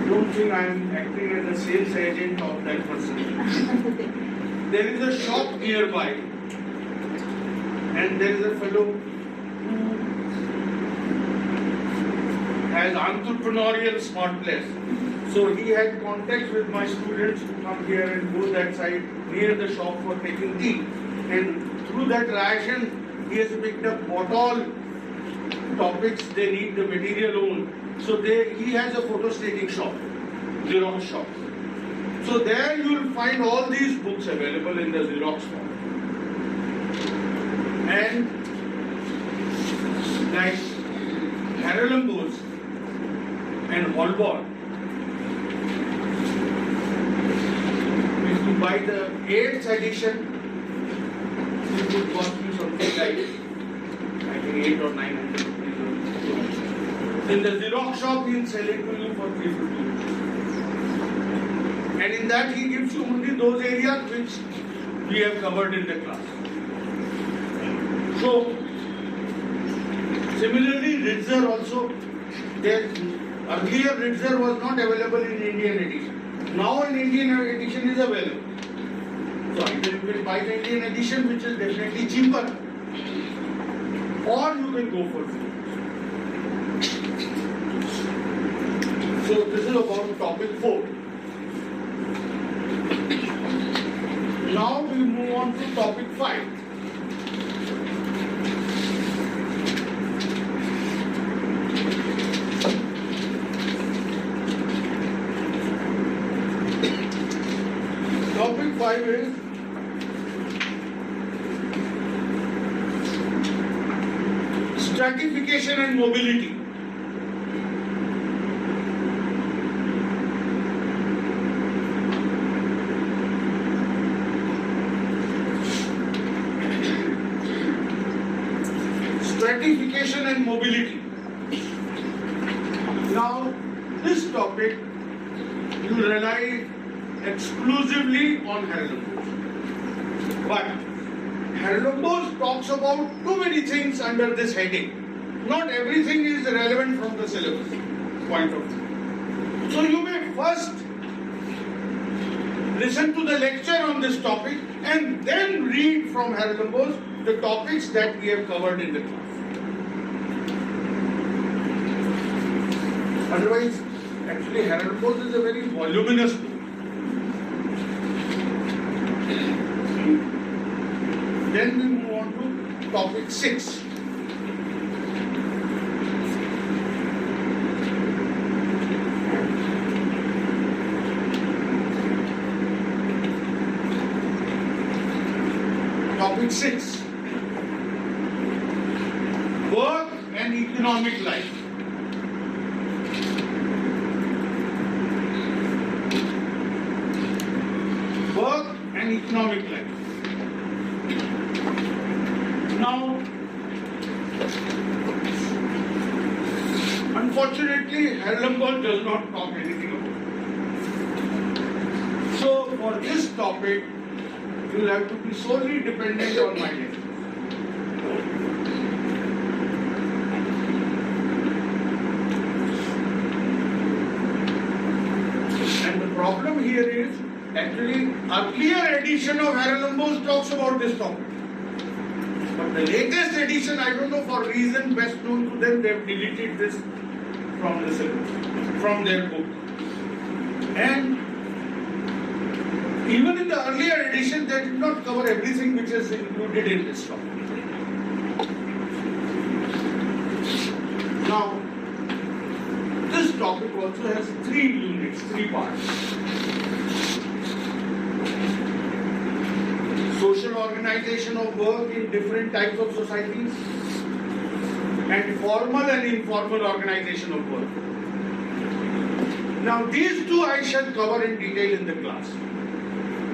Speaker 1: Don't think I am acting as a sales agent of that person. There is a shop nearby, and there is a fellow who has entrepreneurial smartness. So he had contacts with my students who come here and go that side near the shop for taking tea. And through that relation, he has picked up what all topics they need the material on. So he has a photostating shop, Xerox shop. So there you will find all these books available in the Xerox form. And like Haralambos and Holborn, if you buy the 8th edition, it would cost you something like, I think 8 or 900 rupees. In the Xerox shop, he will sell it to you for 350 rupees. And in that, he gives you only those areas which we have covered in the class. So, similarly, Ritzler also, earlier Ritzler was not available in Indian edition. Now an Indian edition is available. So either you will buy the Indian edition, which is definitely cheaper, or you can go for free. So this is about topic 4. Now we move on to topic 5. Topic 5 is stratification and mobility. Stratification and mobility. Now, this topic you rely exclusively on Haralambos. But Haralambos talks about too many things under this heading. Not everything is relevant from the syllabus point of view. So you may first listen to the lecture on this topic and then read from Haralambos the topics that we have covered in the class. Otherwise, actually Haralambos is a very voluminous book. Then we move on to topic 6. Topic 6. Work and economic life. Work and economic life. Now, unfortunately, Haralambos does not talk anything about it. So, for this topic, you will have to be solely dependent on my lectures. And the problem here is, actually, earlier edition of Haralambos talks about this topic. But the latest edition, I don't know, for reason best known to them, they have deleted this from the syllabus, from their book. And even in the earlier edition, they did not cover everything which is included in this topic. Now, this topic also has 3 units, 3 parts. Social organization of work in different types of societies, and formal and informal organization of work. Now these 2 I shall cover in detail in the class.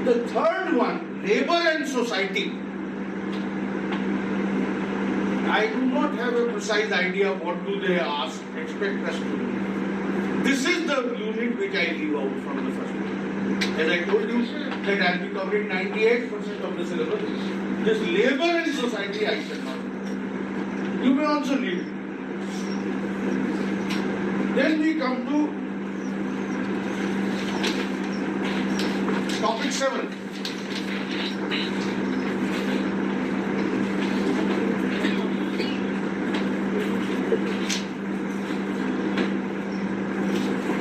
Speaker 1: The third one, labor and society. I do not have a precise idea what do they expect us to do. This is the unit which I leave out from the first one. As I told you that I will be covering 98% of the syllabus. This labor and society I shall not. You may also leave it. Then we come to topic 7.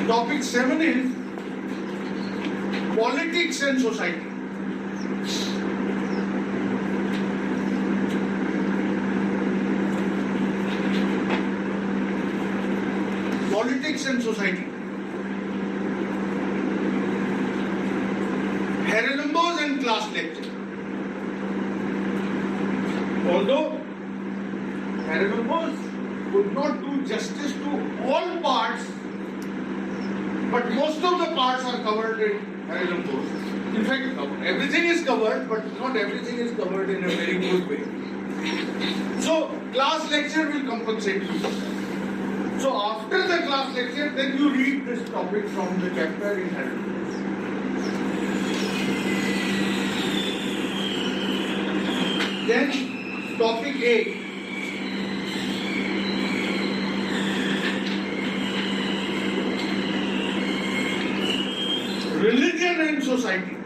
Speaker 1: Topic 7 is politics and society. Politics and society. Herrenbosch and class lecture. Although Herrenbosch could not do justice to all parts, but most of the parts are covered in Herrenbosch. In fact, everything is covered, but not everything is covered in a very good way. So, class lecture will compensate you. So, after the class lecture, then you read this topic from the chapter in Herrenbosch. Then, topic 8. Religion and society.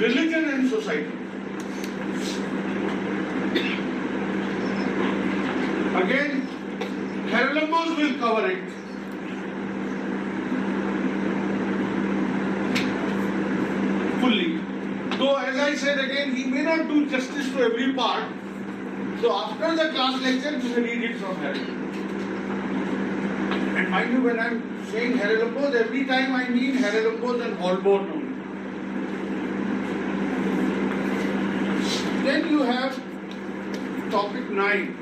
Speaker 1: Religion and society. Again, Herrenbosch will cover it. Fully. So as I said again, he may not do justice to every part. So after the class lecture, you will read it from Herrenbosch. And mind you, when I am saying Herrenbosch, every time I mean Herrenbosch and Holborn only. Then you have topic 9.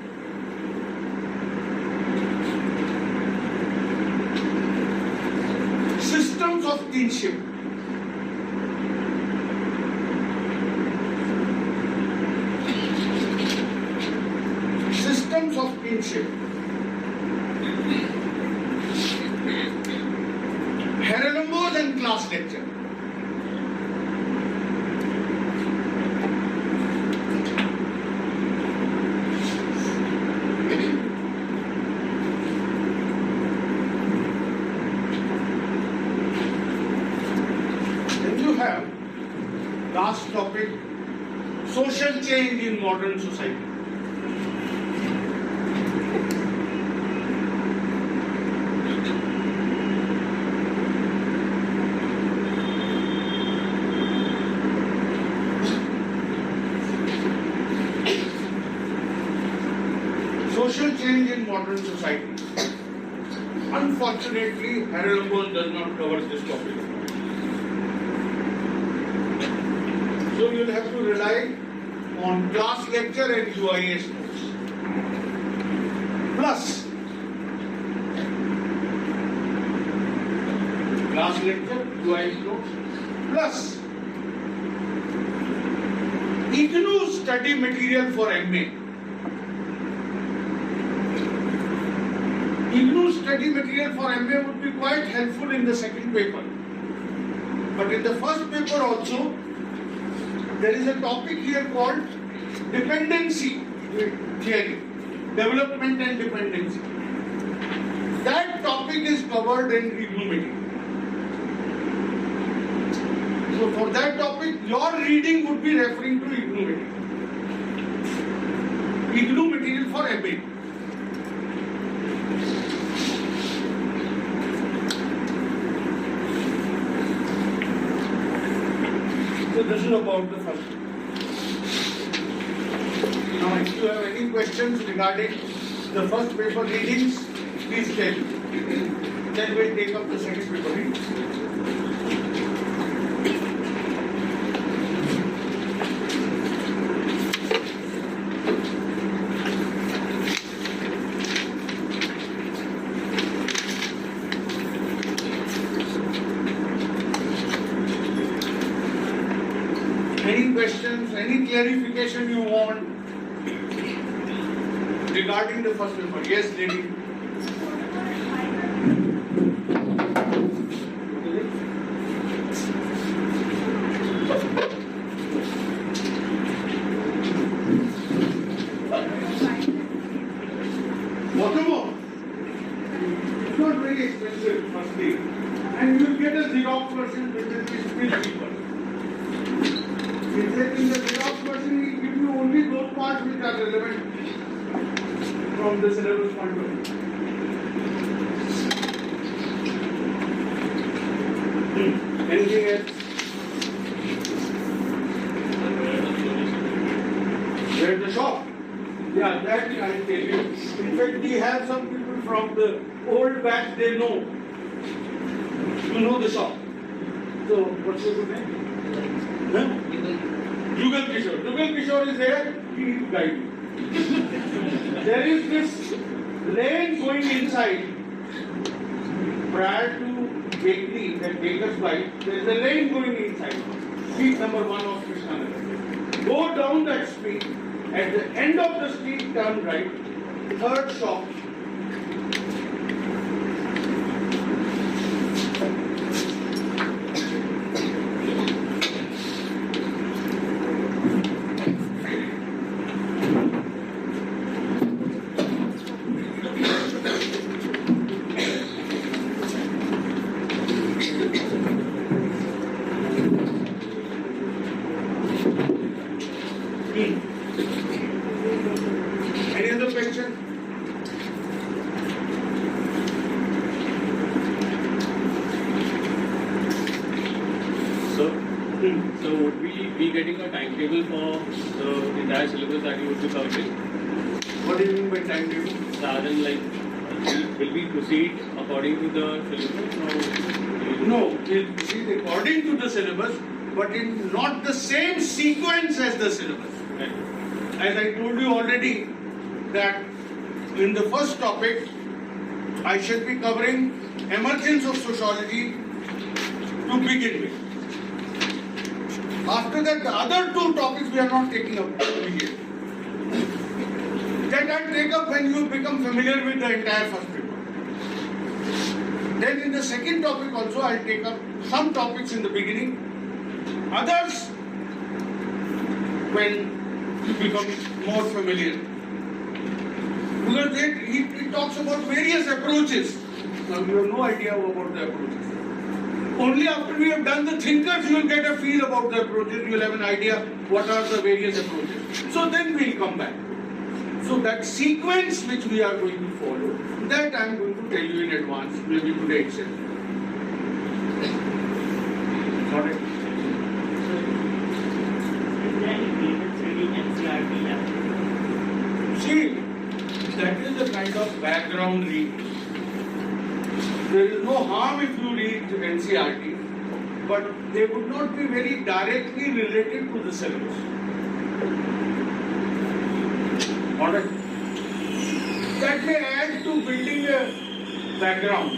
Speaker 1: Systems of kinship. Systems of kinship. Herrenbosch and class lecture. Then you have last topic, social change in modern society. Social change in modern society. Unfortunately, Herrenbosch does not cover this topic. So you will have to rely on class lecture and UIS notes. Plus, class lecture, UIS notes, plus IGNOU study material for MA. IGNOU study material for MA would be quite helpful in the second paper. But in the first paper also, there is a topic here called dependency theory, development and dependency. That topic is covered in IGNOU material. So for that topic, your reading would be referring to IGNOU material. IGNOU material for MA. So this is about the first one. Now if you have any questions regarding the first paper readings, please tell me. Then we'll take up the second paper readings. any clarification you want regarding the first paper? Yes, lady. Whatever. It's not very expensive, firstly. And you will get a Xerox version which is still cheaper. In the Xerox version, he gives you only those parts which are relevant from the syllabus point of view. Anything else? Where's the shop? Yeah, that I will tell you. In fact, we have some people from the old batch, they know. You know the shop. So, what's your good name? Huh? Jugal Kishore. Jugal Kishore is there, he will guide you. There is this lane going inside. Prior to bakery, that baker's bite, there is a lane going inside. Street number 1 of Krishnanagar. Go down that street. At the end of the street, turn right. Third shop. Any other question?
Speaker 2: So would we be getting a timetable for the entire syllabus that you would be covering?
Speaker 1: What do you mean by timetable?
Speaker 2: Rather than like, will we proceed according to the syllabus?
Speaker 1: No, we'll proceed according to the syllabus, but in not the same sequence as the syllabus.
Speaker 2: Right.
Speaker 1: As I told you already, that in the first topic, I should be covering emergence of sociology to begin with. After that, the other two topics we are not taking up immediately. That I'll take up when you become familiar with the entire first paper. Then in the second topic also, I'll take up some topics in the beginning, others when you become more familiar. Because it talks about various approaches. Now you have no idea about the approaches. Only after we have done the thinkers, you will get a feel about the approaches, you will have an idea what are the various approaches. So then we will come back. So that sequence which we are going to follow, that I am going to tell you in advance, maybe today itself. Got it? See, that is the kind of background read. There is no harm if you read NCERT, but they would not be very directly related to the syllabus. Alright? That may add to building a background.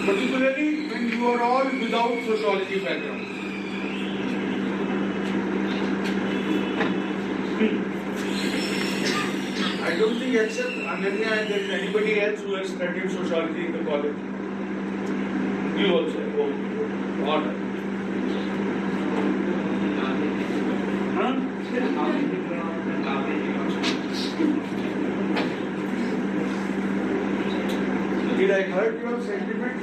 Speaker 1: Particularly when you are all without sociology background. I don't think except Ananya and there is anybody else who has studied sociology in the college. You also. Oh, all right. Huh? Did I hurt your sentiment?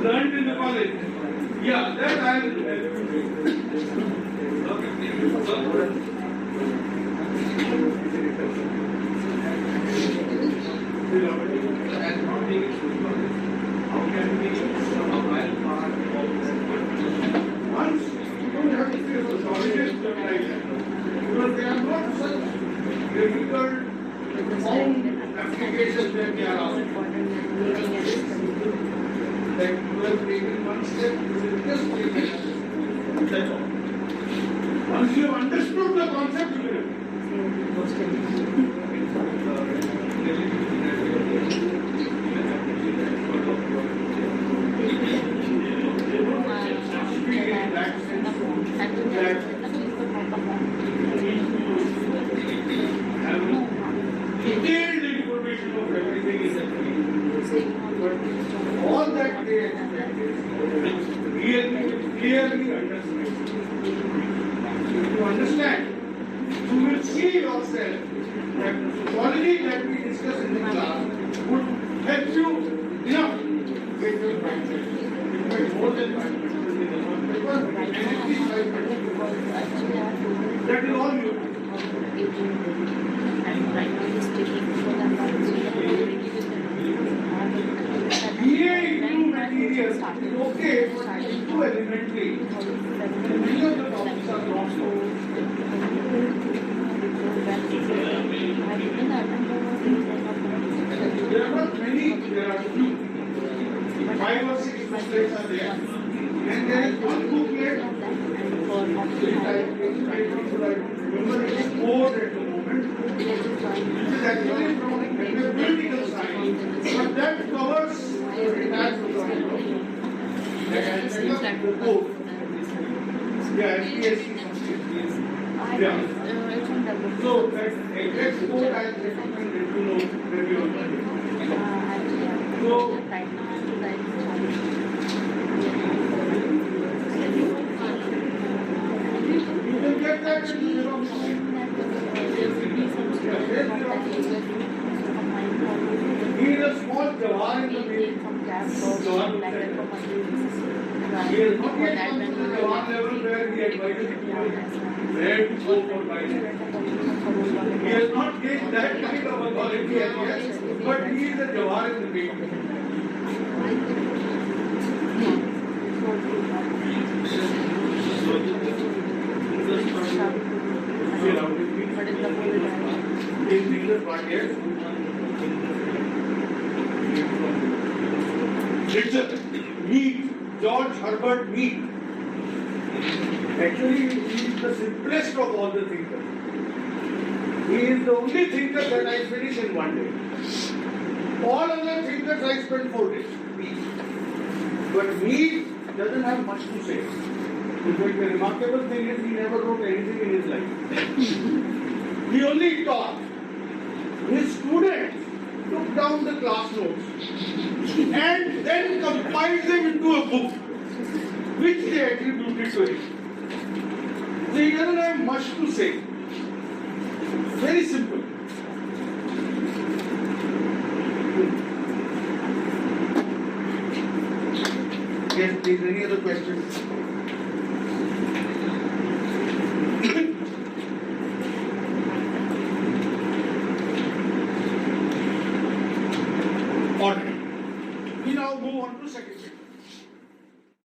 Speaker 1: Learned in the college. Yeah, that I will once you don't have to be a sociologist like that. Because they are not such difficult applications that they are asking. Like you have taken one step, you will just take it. That's all. Once you have understood the concept, you will. clearly understood. If you understand, you will see yourself that the sociology that we discuss in the class would help you enough with your mindset. More than mindset. That is all you. BA IGNOU material is okay, but it is too elementary. Many of the topics are not so. There are not many, there are few. 5 or 6 booklets are there. And there is one booklet which I remember it is code at the moment. It is actually from political science, but that covers the entire society. Yeah, SPSC something. Yeah. So that exact code I recommend to know review. So you can get that in Xerox. He is a small jawar in the main. He has not yet come to the jawar level where he advises people where to go for guidance. He has not gained that kind of authority as yet, but he is a jawar in the main. Mead, George Herbert Mead. Actually, he is the simplest of all the thinkers. He is the only thinker that I finish in one day. All other thinkers I spend 4 days. But Mead doesn't have much to say. In fact, the remarkable thing is he never wrote anything in his life. He only taught. His students took down the class notes and then compiled them into a book which they attributed to him. So he doesn't have much to say. Very simple. Yes, please, any other questions?